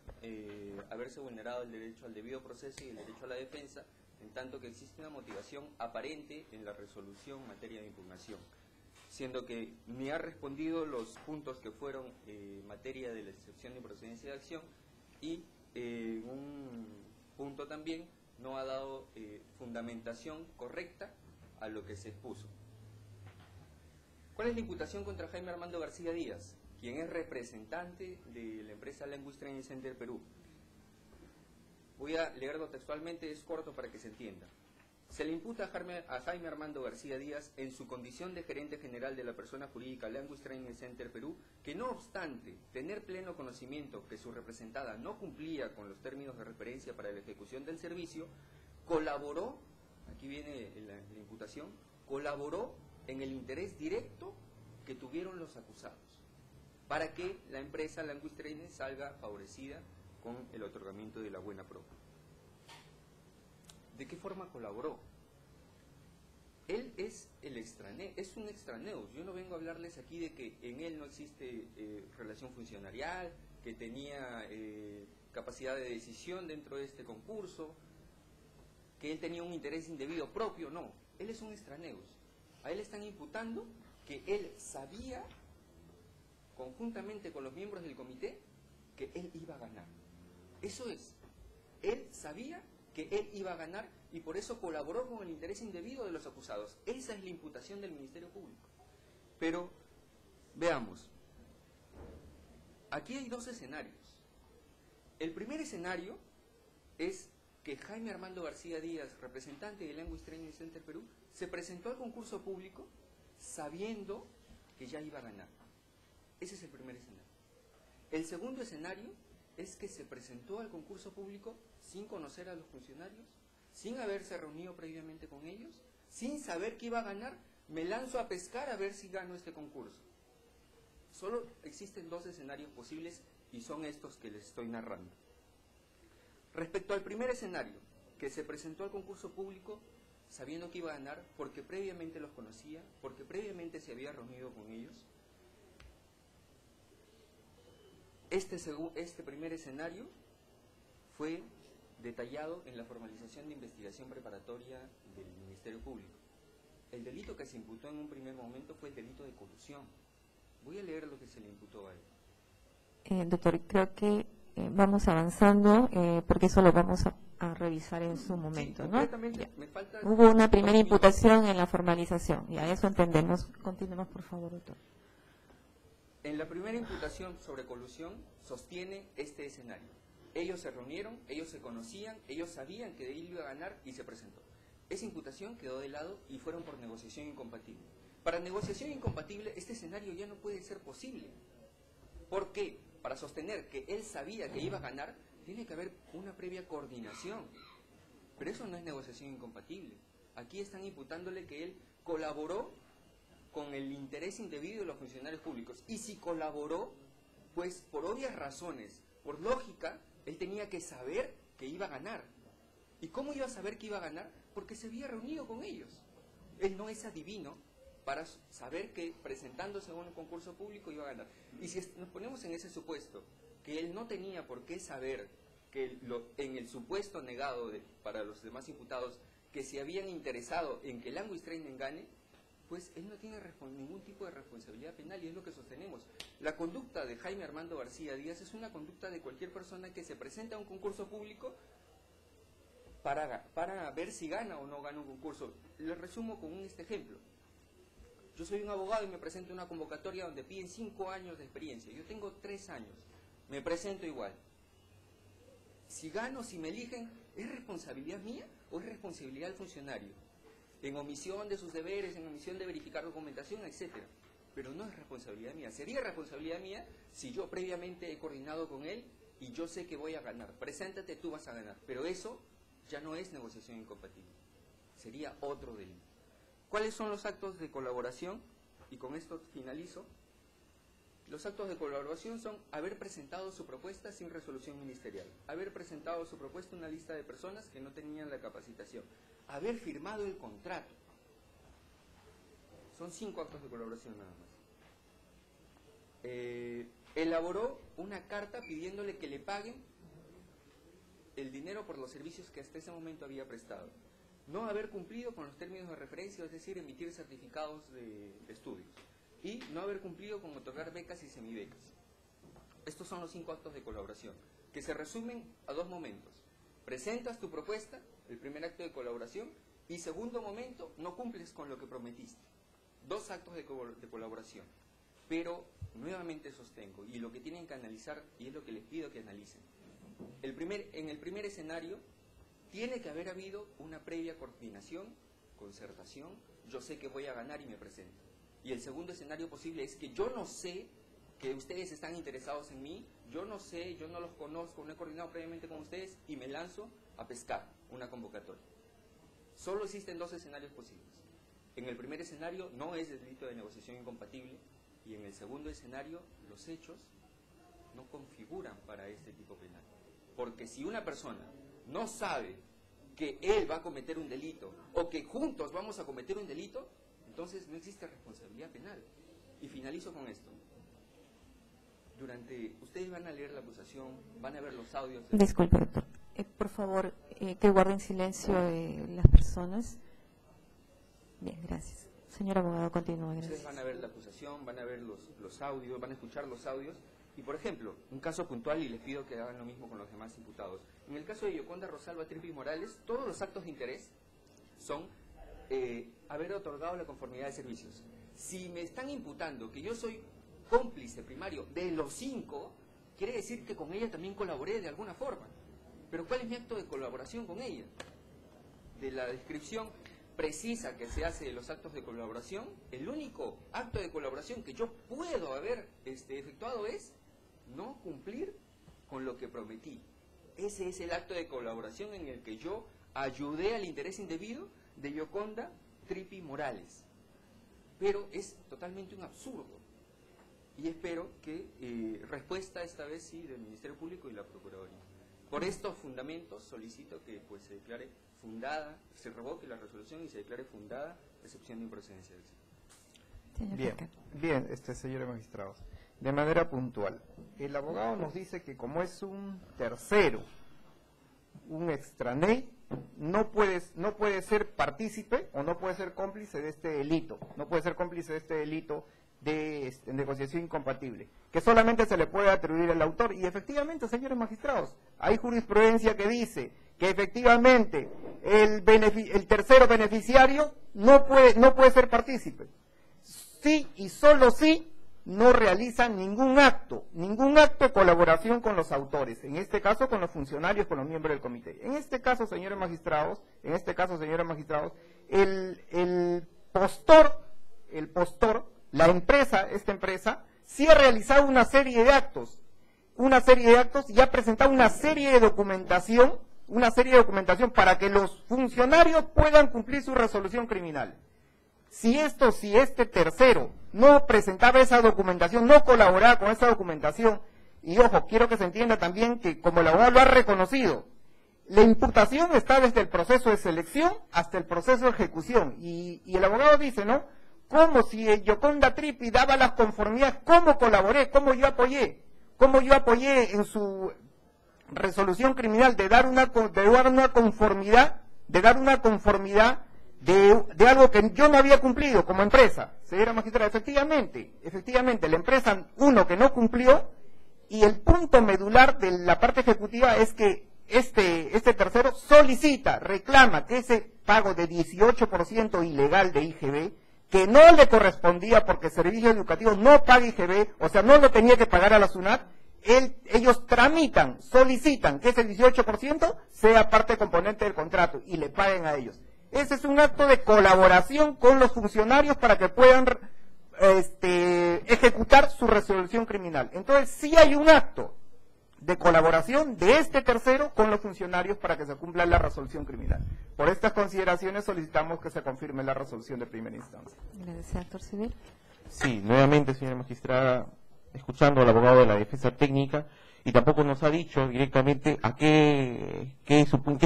haberse vulnerado el derecho al debido proceso y el derecho a la defensa, en tanto que existe una motivación aparente en la resolución en materia de impugnación, siendo que ni ha respondido los puntos que fueron materia de la excepción de improcedencia de acción y un punto también no ha dado fundamentación correcta a lo que se expuso. ¿Cuál es la imputación contra Jaime Armando García Díaz, quien es representante de la empresa Language Training Center Perú? Voy a leerlo textualmente, es corto para que se entienda. Se le imputa a Jaime Armando García Díaz, en su condición de gerente general de la persona jurídica Language Training Center Perú, que no obstante tener pleno conocimiento que su representada no cumplía con los términos de referencia para la ejecución del servicio, colaboró, aquí viene la imputación, colaboró en el interés directo que tuvieron los acusados, para que la empresa Language Training salga favorecida con el otorgamiento de la buena propia. ¿De qué forma colaboró? Él es un extraneus. Yo no vengo a hablarles aquí de que en él no existe relación funcionarial, que tenía capacidad de decisión dentro de este concurso, que él tenía un interés indebido propio. No, él es un extraneus. A él están imputando que él sabía, conjuntamente con los miembros del comité, que él iba a ganar. Eso es, él sabía que él iba a ganar y por eso colaboró con el interés indebido de los acusados. Esa es la imputación del Ministerio Público. Pero, veamos, aquí hay dos escenarios. El primer escenario es que Jaime Armando García Díaz, representante de Language Training Center Perú, se presentó al concurso público sabiendo que ya iba a ganar. Ese es el primer escenario. El segundo escenario es que se presentó al concurso público sin conocer a los funcionarios, sin haberse reunido previamente con ellos, sin saber que iba a ganar, me lanzo a pescar a ver si gano este concurso. Solo existen dos escenarios posibles y son estos que les estoy narrando. Respecto al primer escenario, que se presentó al concurso público sabiendo que iba a ganar porque previamente los conocía, porque previamente se había reunido con ellos, este primer escenario fue detallado en la formalización de investigación preparatoria del Ministerio Público. El delito que se imputó en un primer momento fue el delito de colusión. Voy a leer lo que se le imputó a él. Doctor, creo que vamos avanzando porque eso lo vamos a a revisar en su momento, Sí, ¿no? completamente. Me falta... Hubo una primera imputación en la formalización, y a eso entendemos. Continuemos, por favor, doctor. En la primera imputación sobre colusión sostiene este escenario. Ellos se reunieron, ellos se conocían, ellos sabían que él iba a ganar y se presentó. Esa imputación quedó de lado y fueron por negociación incompatible. Para negociación incompatible, este escenario ya no puede ser posible. ¿Por qué? Para sostener que él sabía que iba a ganar, tiene que haber una previa coordinación. Pero eso no es negociación incompatible. Aquí están imputándole que él colaboró con el interés indebido de los funcionarios públicos. Y si colaboró, pues por obvias razones, por lógica, él tenía que saber que iba a ganar. ¿Y cómo iba a saber que iba a ganar? Porque se había reunido con ellos. Él no es adivino para saber que presentándose a un concurso público iba a ganar. Y si nos ponemos en ese supuesto, que él no tenía por qué saber que en el supuesto negado para los demás imputados, que se habían interesado en que Languistrainen gane, pues él no tiene ningún tipo de responsabilidad penal, y es lo que sostenemos. La conducta de Jaime Armando García Díaz es una conducta de cualquier persona que se presenta a un concurso público para ver si gana o no gana un concurso. Lo resumo con este ejemplo. Yo soy un abogado y me presento a una convocatoria donde piden 5 años de experiencia. Yo tengo 3 años. Me presento igual. Si gano, si me eligen, ¿es responsabilidad mía o es responsabilidad del funcionario? En omisión de sus deberes, en omisión de verificar documentación, etcétera. Pero no es responsabilidad mía. Sería responsabilidad mía si yo previamente he coordinado con él y yo sé que voy a ganar. Preséntate, tú vas a ganar. Pero eso ya no es negociación incompatible. Sería otro delito. ¿Cuáles son los actos de colaboración? Y con esto finalizo. Los actos de colaboración son haber presentado su propuesta sin resolución ministerial, haber presentado su propuesta a una lista de personas que no tenían la capacitación, haber firmado el contrato. Son 5 actos de colaboración nada más. Elaboró una carta pidiéndole que le paguen el dinero por los servicios que hasta ese momento había prestado. No haber cumplido con los términos de referencia, es decir, emitir certificados de estudios. Y no haber cumplido con otorgar becas y semibecas. Estos son los 5 actos de colaboración, que se resumen a 2 momentos. Presentas tu propuesta, el primer acto de colaboración, y segundo momento, no cumples con lo que prometiste. 2 actos de colaboración. Pero, nuevamente sostengo, y lo que tienen que analizar, y es lo que les pido que analicen. En el primer escenario, tiene que haber habido una previa coordinación, concertación, yo sé que voy a ganar y me presento. Y el segundo escenario posible es que yo no sé que ustedes están interesados en mí, yo no sé, yo no los conozco, no he coordinado previamente con ustedes y me lanzo a pescar una convocatoria. Solo existen 2 escenarios posibles. En el primer escenario no es delito de negociación incompatible y en el segundo escenario los hechos no configuran para este tipo penal. Porque si una persona no sabe que él va a cometer un delito o que juntos vamos a cometer un delito, entonces no existe responsabilidad penal. Y finalizo con esto. Ustedes van a leer la acusación, van a ver los audios. Disculpe, doctor. Por favor, que guarden silencio las personas. Bien, gracias. Señor abogado, continúe. Gracias. Ustedes van a ver la acusación, van a ver los audios, van a escuchar los audios. Y, por ejemplo, un caso puntual, y les pido que hagan lo mismo con los demás imputados. En el caso de Yoconda Rosalba Tripi Morales, todos los actos de interés son haber otorgado la conformidad de servicios. Si me están imputando que yo soy cómplice primario de los 5, quiere decir que con ella también colaboré de alguna forma. Pero ¿cuál es mi acto de colaboración con ella? De la descripción precisa que se hace de los actos de colaboración, el único acto de colaboración que yo puedo haber efectuado es no cumplir con lo que prometí. Ese es el acto de colaboración en el que yo ayudé al interés indebido de Yoconda Tripi Morales. Pero es totalmente un absurdo. Y espero que respuesta esta vez sí del Ministerio Público y la Procuraduría. Por estos fundamentos solicito que pues se declare fundada, se revoque la resolución y se declare fundada excepción de improcedencia del Bien, señores magistrados. De manera puntual, el abogado nos dice que como es un tercero, un extrané, no puede ser partícipe o no puede ser cómplice de este delito, no puede ser cómplice de este delito de negociación incompatible, que solamente se le puede atribuir al autor. Y efectivamente, señores magistrados, hay jurisprudencia que dice que efectivamente el tercero beneficiario no puede ser partícipe. Sí y solo sí no realizan ningún acto de colaboración con los autores, en este caso con los funcionarios, con los miembros del comité. En este caso, señores magistrados, el postor, la empresa, esta empresa, sí ha realizado una serie de actos y ha presentado una serie de documentación para que los funcionarios puedan cumplir su resolución criminal. Si este tercero no presentaba esa documentación, no colaboraba con esa documentación, y ojo, quiero que se entienda también que como el abogado lo ha reconocido, la imputación está desde el proceso de selección hasta el proceso de ejecución, y el abogado dice, ¿no? Como si Yoconda Trippi daba las conformidades, ¿cómo colaboré? ¿Cómo yo apoyé en su resolución criminal de dar una conformidad de algo que yo no había cumplido como empresa? Señora magistrada, efectivamente, la empresa, uno, que no cumplió, y el punto medular de la parte ejecutiva es que este tercero reclama que ese pago de 18% ilegal de IGB, que no le correspondía porque el servicio educativo no paga IGB, o sea, no lo tenía que pagar a la SUNAT, ellos solicitan que ese 18% sea parte componente del contrato y le paguen a ellos. Ese es un acto de colaboración con los funcionarios para que puedan ejecutar su resolución criminal. Entonces, sí hay un acto de colaboración de este tercero con los funcionarios para que se cumpla la resolución criminal. Por estas consideraciones solicitamos que se confirme la resolución de primera instancia. Gracias, actor civil. Sí, nuevamente, señora magistrada, escuchando al abogado de la defensa técnica, y tampoco nos ha dicho directamente a qué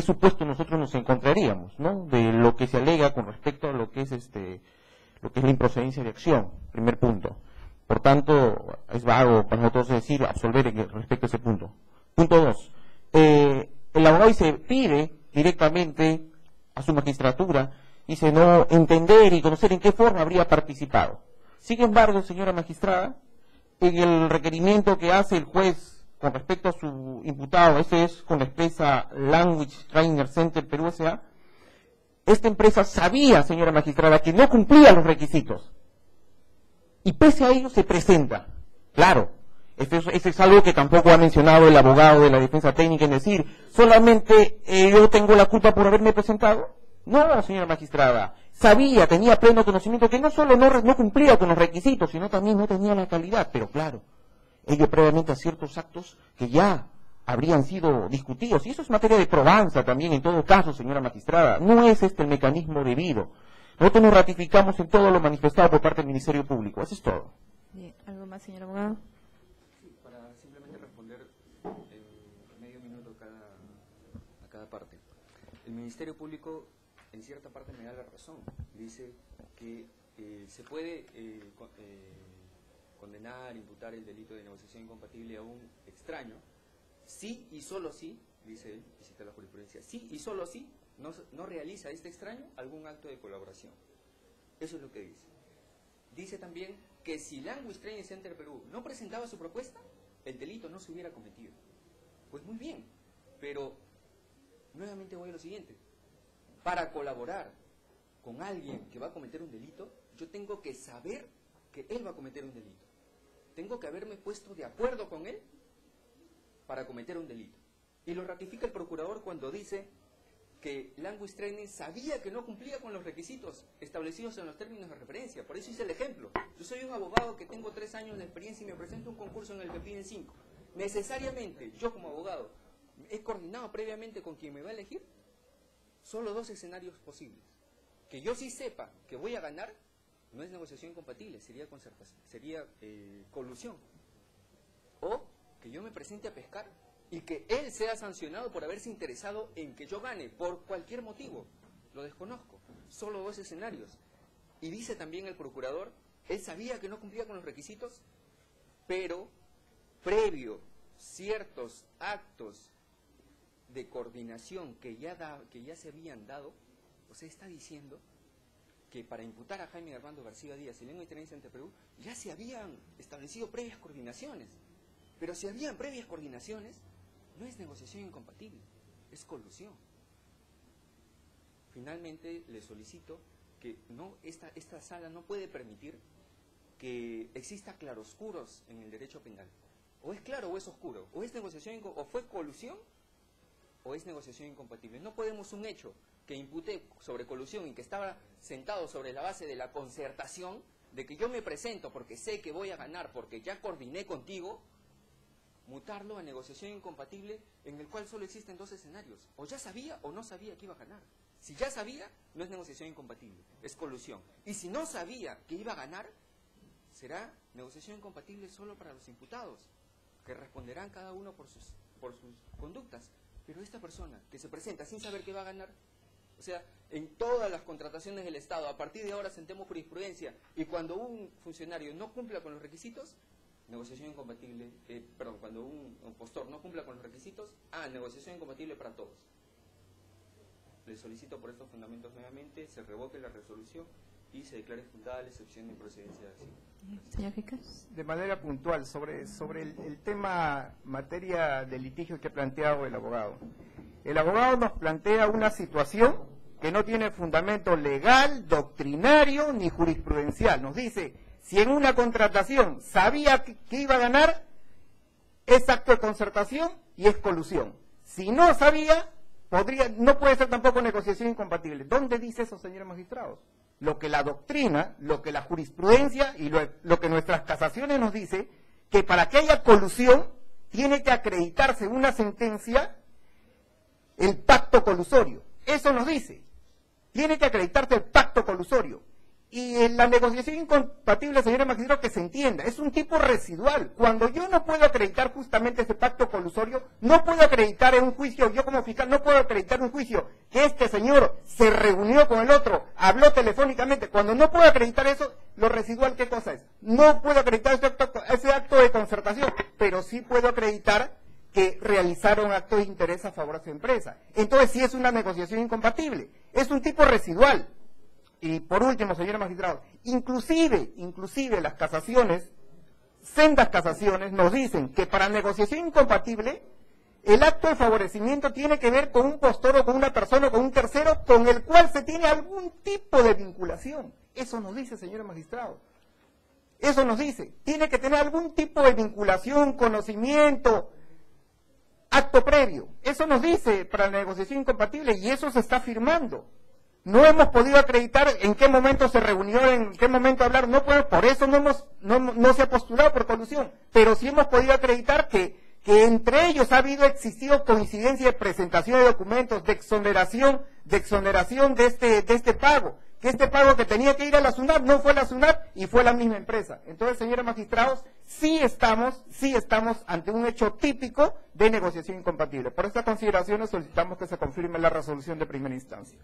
supuesto nosotros nos encontraríamos, ¿no? De lo que se alega con respecto a lo que es la improcedencia de acción, primer punto. Por tanto, es vago para nosotros decir, absolver respecto a ese punto. Punto 2. El abogado dice, pide directamente a su magistratura, dice no entender y conocer en qué forma habría participado. Sin embargo, señora magistrada, en el requerimiento que hace el juez con respecto a su imputado, ese es con la empresa Language Trainer Center Perú S.A., esta empresa sabía, señora magistrada, que no cumplía los requisitos. Y pese a ello se presenta. Claro, eso es algo que tampoco ha mencionado el abogado de la defensa técnica, en decir, solamente yo tengo la culpa por haberme presentado. No, señora magistrada, sabía, tenía pleno conocimiento que no solo no cumplía con los requisitos, sino también no tenía la calidad, pero claro, ello previamente a ciertos actos que ya habrían sido discutidos, y eso es materia de probanza también en todo caso, señora magistrada, no es el mecanismo debido. Nosotros nos ratificamos en todo lo manifestado por parte del Ministerio Público, eso es todo. Bien, ¿algo más, señor abogado? Sí, para simplemente responder en medio minuto a cada parte. El Ministerio Público en cierta parte me da la razón, dice que se puede condenar, imputar el delito de negociación incompatible a un extraño, sí y solo sí, dice él, y cita la jurisprudencia, sí y solo sí, no realiza este extraño algún acto de colaboración. Eso es lo que dice. Dice también que si Language Training Center Perú no presentaba su propuesta, el delito no se hubiera cometido. Pues muy bien, pero nuevamente voy a lo siguiente. Para colaborar con alguien que va a cometer un delito, yo tengo que saber que él va a cometer un delito. Tengo que haberme puesto de acuerdo con él para cometer un delito. Y lo ratifica el procurador cuando dice que Language Training sabía que no cumplía con los requisitos establecidos en los términos de referencia. Por eso hice el ejemplo. Yo soy un abogado que tengo 3 años de experiencia y me presento a un concurso en el que piden 5. Necesariamente, yo como abogado, he coordinado previamente con quien me va a elegir solo 2 escenarios posibles. Que yo sí sepa que voy a ganar, no es negociación incompatible, sería colusión. O que yo me presente a pescar y que él sea sancionado por haberse interesado en que yo gane, por cualquier motivo. Lo desconozco. Solo 2 escenarios. Y dice también el procurador, él sabía que no cumplía con los requisitos, pero previo ciertos actos de coordinación que ya se habían dado, o sea, está diciendo que para imputar a Jaime Armando García Díaz y Language Training Center Perú, ya se habían establecido previas coordinaciones. Pero si habían previas coordinaciones, no es negociación incompatible. es colusión. Finalmente, le solicito que esta sala no puede permitir que exista claroscuros en el derecho penal. O es claro o es oscuro, o es negociación, o fue colusión, o es negociación incompatible. No podemos un hecho que impute sobre colusión y que estaba sentado sobre la base de la concertación, de que yo me presento porque sé que voy a ganar, porque ya coordiné contigo, mutarlo a negociación incompatible en el cual solo existen dos escenarios. O ya sabía o no sabía que iba a ganar. Si ya sabía, no es negociación incompatible, es colusión. Y si no sabía que iba a ganar, será negociación incompatible solo para los imputados, que responderán cada uno por sus conductas. Pero esta persona que se presenta sin saber que va a ganar, o sea, en todas las contrataciones del Estado, a partir de ahora sentemos jurisprudencia, y cuando un funcionario no cumpla con los requisitos, negociación incompatible, cuando un postor no cumpla con los requisitos, negociación incompatible para todos. Le solicito por estos fundamentos nuevamente, se revoque la resolución y se declare fundada la excepción de improcedencia de acción. De manera puntual, sobre el tema materia de litigio que ha planteado el abogado. El abogado nos plantea una situación que no tiene fundamento legal, doctrinario ni jurisprudencial. Nos dice, si en una contratación sabía que iba a ganar, es acto de concertación y es colusión. Si no sabía, no puede ser tampoco negociación incompatible. ¿Dónde dice eso, señores magistrados? Lo que la doctrina, lo que la jurisprudencia y lo que nuestras casaciones nos dice, que para que haya colusión tiene que acreditarse en una sentencia el pacto colusorio. Eso nos dice. Tiene que acreditarse el pacto colusorio. Y en la negociación incompatible, señores magistrados, que se entienda, es un tipo residual. Cuando yo no puedo acreditar justamente ese pacto colusorio, no puedo acreditar en un juicio, yo como fiscal no puedo acreditar en un juicio que este señor se reunió con el otro, habló telefónicamente. Cuando no puedo acreditar eso, lo residual, ¿qué cosa es? No puedo acreditar ese acto de concertación, pero sí puedo acreditar que realizaron actos de interés a favor de su empresa. Entonces sí es una negociación incompatible, es un tipo residual. Y por último, señores magistrados, inclusive las casaciones, sendas casaciones, nos dicen que para negociación incompatible, el acto de favorecimiento tiene que ver con un postor o con una persona o con un tercero con el cual se tiene algún tipo de vinculación. Eso nos dice, señores magistrados. Eso nos dice. Tiene que tener algún tipo de vinculación, conocimiento, acto previo. Eso nos dice para la negociación incompatible y eso se está firmando. No hemos podido acreditar en qué momento se reunió, en qué momento hablar, por eso no se ha postulado por colusión, pero sí hemos podido acreditar que entre ellos ha existido coincidencia de presentación de documentos, de exoneración de este pago, que este pago que tenía que ir a la SUNAT no fue la SUNAT y fue la misma empresa. Entonces, señores magistrados, sí estamos ante un hecho típico de negociación incompatible. Por estas consideraciones solicitamos que se confirme la resolución de primera instancia.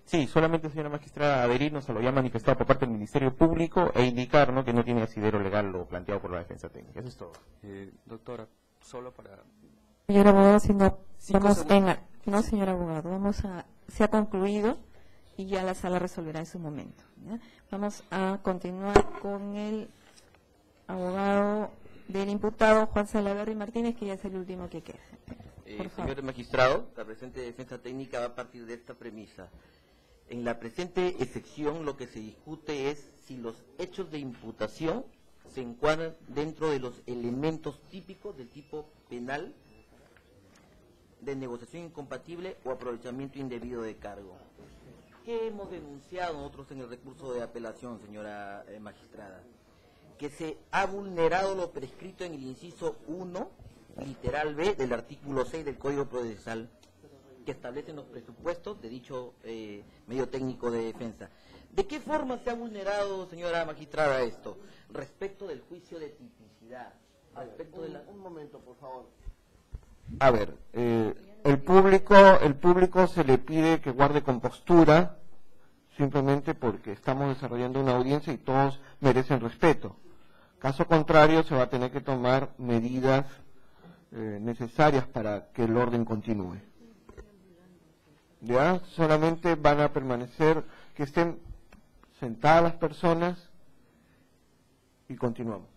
Sí, solamente, señora magistrada, adherirnos a lo ya manifestado por parte del Ministerio Público e indicar, ¿no?, que no tiene asidero legal lo planteado por la defensa técnica. Eso es todo. Doctora, solo para... Señor abogado, señor abogado, se ha concluido y ya la sala resolverá en su momento, ¿ya? Vamos a continuar con el abogado del imputado Juan Salaverry Martínez, que ya es el último que queda. Señor magistrado, la presente defensa técnica va a partir de esta premisa. En la presente excepción lo que se discute es si los hechos de imputación se encuadran dentro de los elementos típicos del tipo penal de negociación incompatible o aprovechamiento indebido de cargo. ¿Qué hemos denunciado nosotros en el recurso de apelación, señora magistrada? Que se ha vulnerado lo prescrito en el inciso 1, literal B, del artículo 6 del Código Procesal, que establecen los presupuestos de dicho medio técnico de defensa. ¿De qué forma se ha vulnerado, señora magistrada, esto? Respecto del juicio de tipicidad. Un momento, por favor. A ver, el público se le pide que guarde compostura, simplemente porque estamos desarrollando una audiencia y todos merecen respeto. Caso contrario, se va a tener que tomar medidas necesarias para que el orden continúe. Ya, solamente van a permanecer, que estén sentadas las personas y continuamos.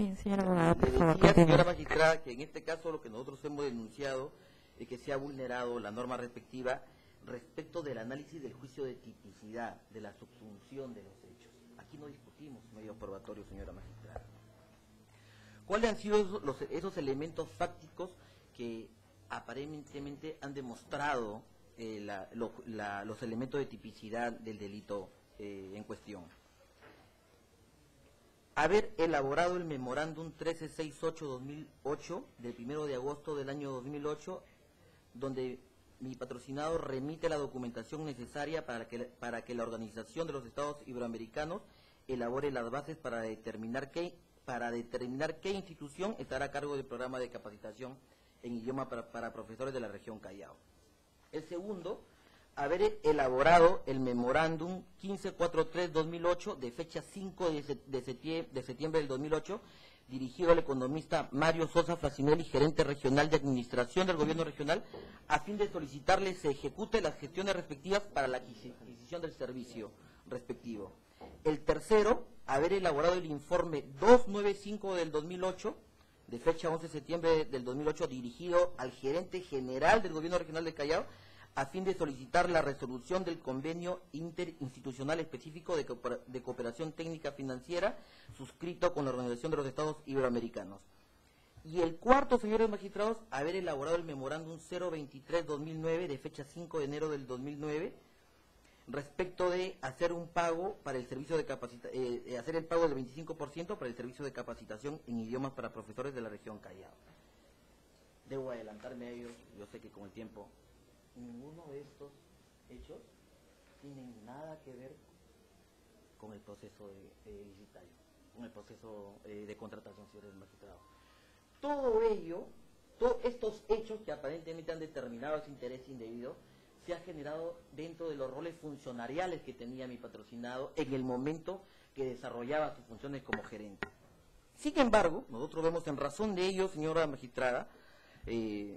Bien, señora abogada, por Le favor, decía, continúe. señora magistrada, que en este caso lo que nosotros hemos denunciado es que se ha vulnerado la norma respectiva respecto del análisis del juicio de tipicidad, de la subsunción de los hechos. Aquí no discutimos medios probatorios, señora magistrada. ¿Cuáles han sido esos elementos fácticos que aparentemente han demostrado los elementos de tipicidad del delito en cuestión? Haber elaborado el memorándum 1368-2008 del 1 de agosto del año 2008, donde mi patrocinado remite la documentación necesaria para que la Organización de los Estados Iberoamericanos elabore las bases para determinar qué institución estará a cargo del programa de capacitación en idioma para profesores de la región Callao. El segundo, haber elaborado el memorándum 1543-2008 de fecha 5 de septiembre del 2008, dirigido al economista Mario Sosa Facinelli, gerente regional de administración del gobierno regional, a fin de solicitarle se ejecute las gestiones respectivas para la adquisición del servicio respectivo. El tercero, haber elaborado el informe 295 del 2008, de fecha 11 de septiembre del 2008, dirigido al gerente general del gobierno regional de Callao, a fin de solicitar la resolución del convenio interinstitucional específico de cooperación técnica financiera suscrito con la Organización de los Estados Iberoamericanos. Y el cuarto, señores magistrados, haber elaborado el memorándum 023-2009 de fecha 5 de enero del 2009 respecto de hacer un pago para el servicio de hacer el pago del 25% para el servicio de capacitación en idiomas para profesores de la región Callao. Debo adelantarme a ellos, yo sé que con el tiempo ninguno de estos hechos tienen nada que ver con el proceso licitario, con el proceso de contratación, señores magistrados. Todo ello, todos estos hechos que aparentemente han determinado ese interés indebido, se ha generado dentro de los roles funcionariales que tenía mi patrocinado en el momento que desarrollaba sus funciones como gerente. Sin embargo, nosotros vemos en razón de ello, señora magistrada,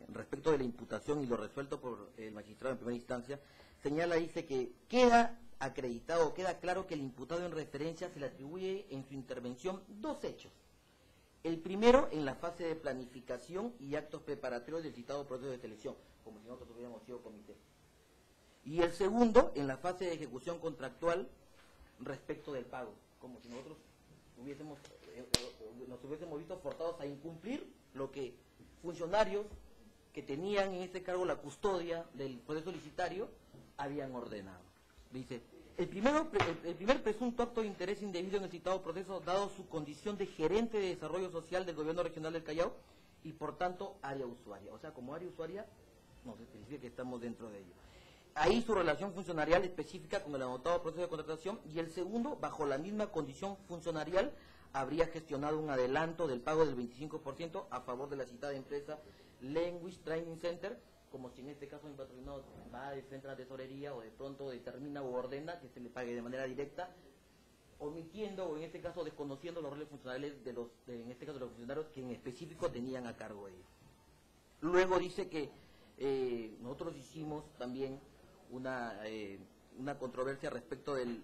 respecto de la imputación y lo resuelto por el magistrado en primera instancia, dice que queda acreditado, queda claro que el imputado en referencia se le atribuye en su intervención dos hechos. El primero en la fase de planificación y actos preparatorios del citado proceso de selección, como si nosotros hubiéramos sido comité. Y el segundo en la fase de ejecución contractual respecto del pago, como si nosotros nos hubiésemos visto forzados a incumplir lo que funcionarios que tenían en este cargo la custodia del proceso licitario habían ordenado. Dice, el primer presunto acto de interés indebido en el citado proceso, dado su condición de gerente de desarrollo social del gobierno regional del Callao y por tanto área usuaria. O sea, como área usuaria nos especifica que estamos dentro de ello. Ahí su relación funcionarial específica con el anotado proceso de contratación, y el segundo, bajo la misma condición funcionarial, habría gestionado un adelanto del pago del 25% a favor de la citada empresa Language Training Center, como si en este caso mi patrocinado va de frente a la tesorería o de pronto determina o ordena que se le pague de manera directa, omitiendo o en este caso desconociendo los roles funcionales en este caso de los funcionarios que en específico tenían a cargo ellos. Luego dice que nosotros hicimos también una controversia respecto del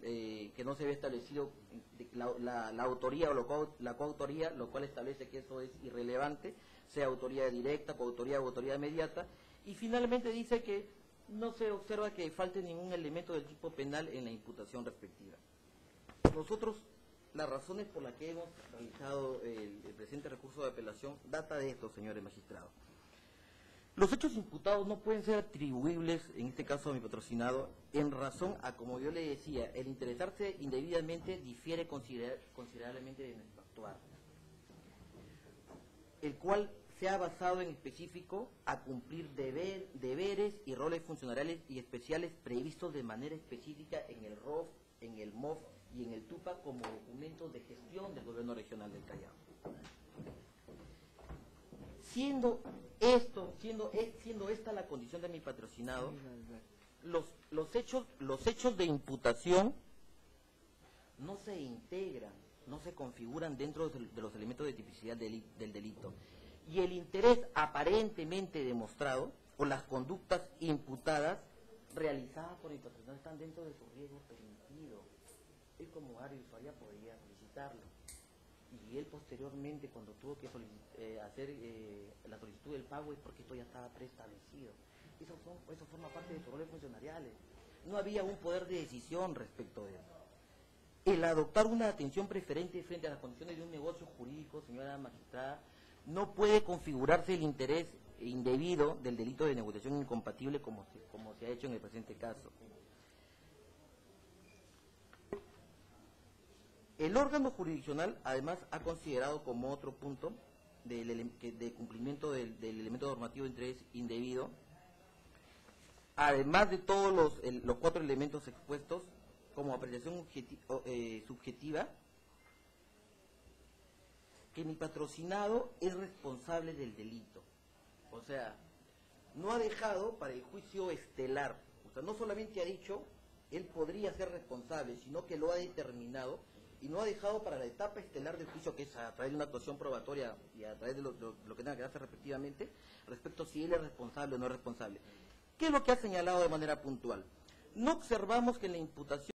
que no se había establecido la autoría o la coautoría, lo cual establece que eso es irrelevante, sea autoría directa, coautoría o autoría inmediata, y finalmente dice que no se observa que falte ningún elemento del tipo penal en la imputación respectiva. Nosotros, las razones por las que hemos realizado el presente recurso de apelación data de esto, señores magistrados. Los hechos imputados no pueden ser atribuibles, en este caso a mi patrocinado, en razón a, como yo le decía, el interesarse indebidamente difiere considerablemente de nuestro actuar, el cual se ha basado en específico a cumplir deberes y roles funcionariales y especiales previstos de manera específica en el ROF, en el MOF y en el TUPA como documentos de gestión del gobierno regional del Callao. Siendo esta la condición de mi patrocinado, los hechos de imputación no se integran, no se configuran dentro de los elementos de tipicidad del delito. Y el interés aparentemente demostrado o las conductas imputadas realizadas por mi patrocinado están dentro de su riesgo permitido. Él como área usuaria podría solicitarlo. y él posteriormente, cuando tuvo que hacer la solicitud del pago, es porque esto ya estaba preestablecido. Eso forma parte de sus roles funcionariales. No había un poder de decisión respecto de eso. El adoptar una atención preferente frente a las condiciones de un negocio jurídico, señora magistrada, no puede configurarse el interés indebido del delito de negociación incompatible como se ha hecho en el presente caso. El órgano jurisdiccional, además, ha considerado como otro punto de cumplimiento del elemento normativo de interés indebido, además de todos los 4 elementos expuestos, como apreciación subjetiva, que mi patrocinado es responsable del delito. O sea, no ha dejado para el juicio estelar, o sea, no solamente ha dicho él podría ser responsable, sino que lo ha determinado y no ha dejado para la etapa estelar del juicio, que es a través de una actuación probatoria y a través de lo que tenga que darse respectivamente, respecto a si él es responsable o no es responsable. ¿Qué es lo que ha señalado de manera puntual? No observamos que en la imputación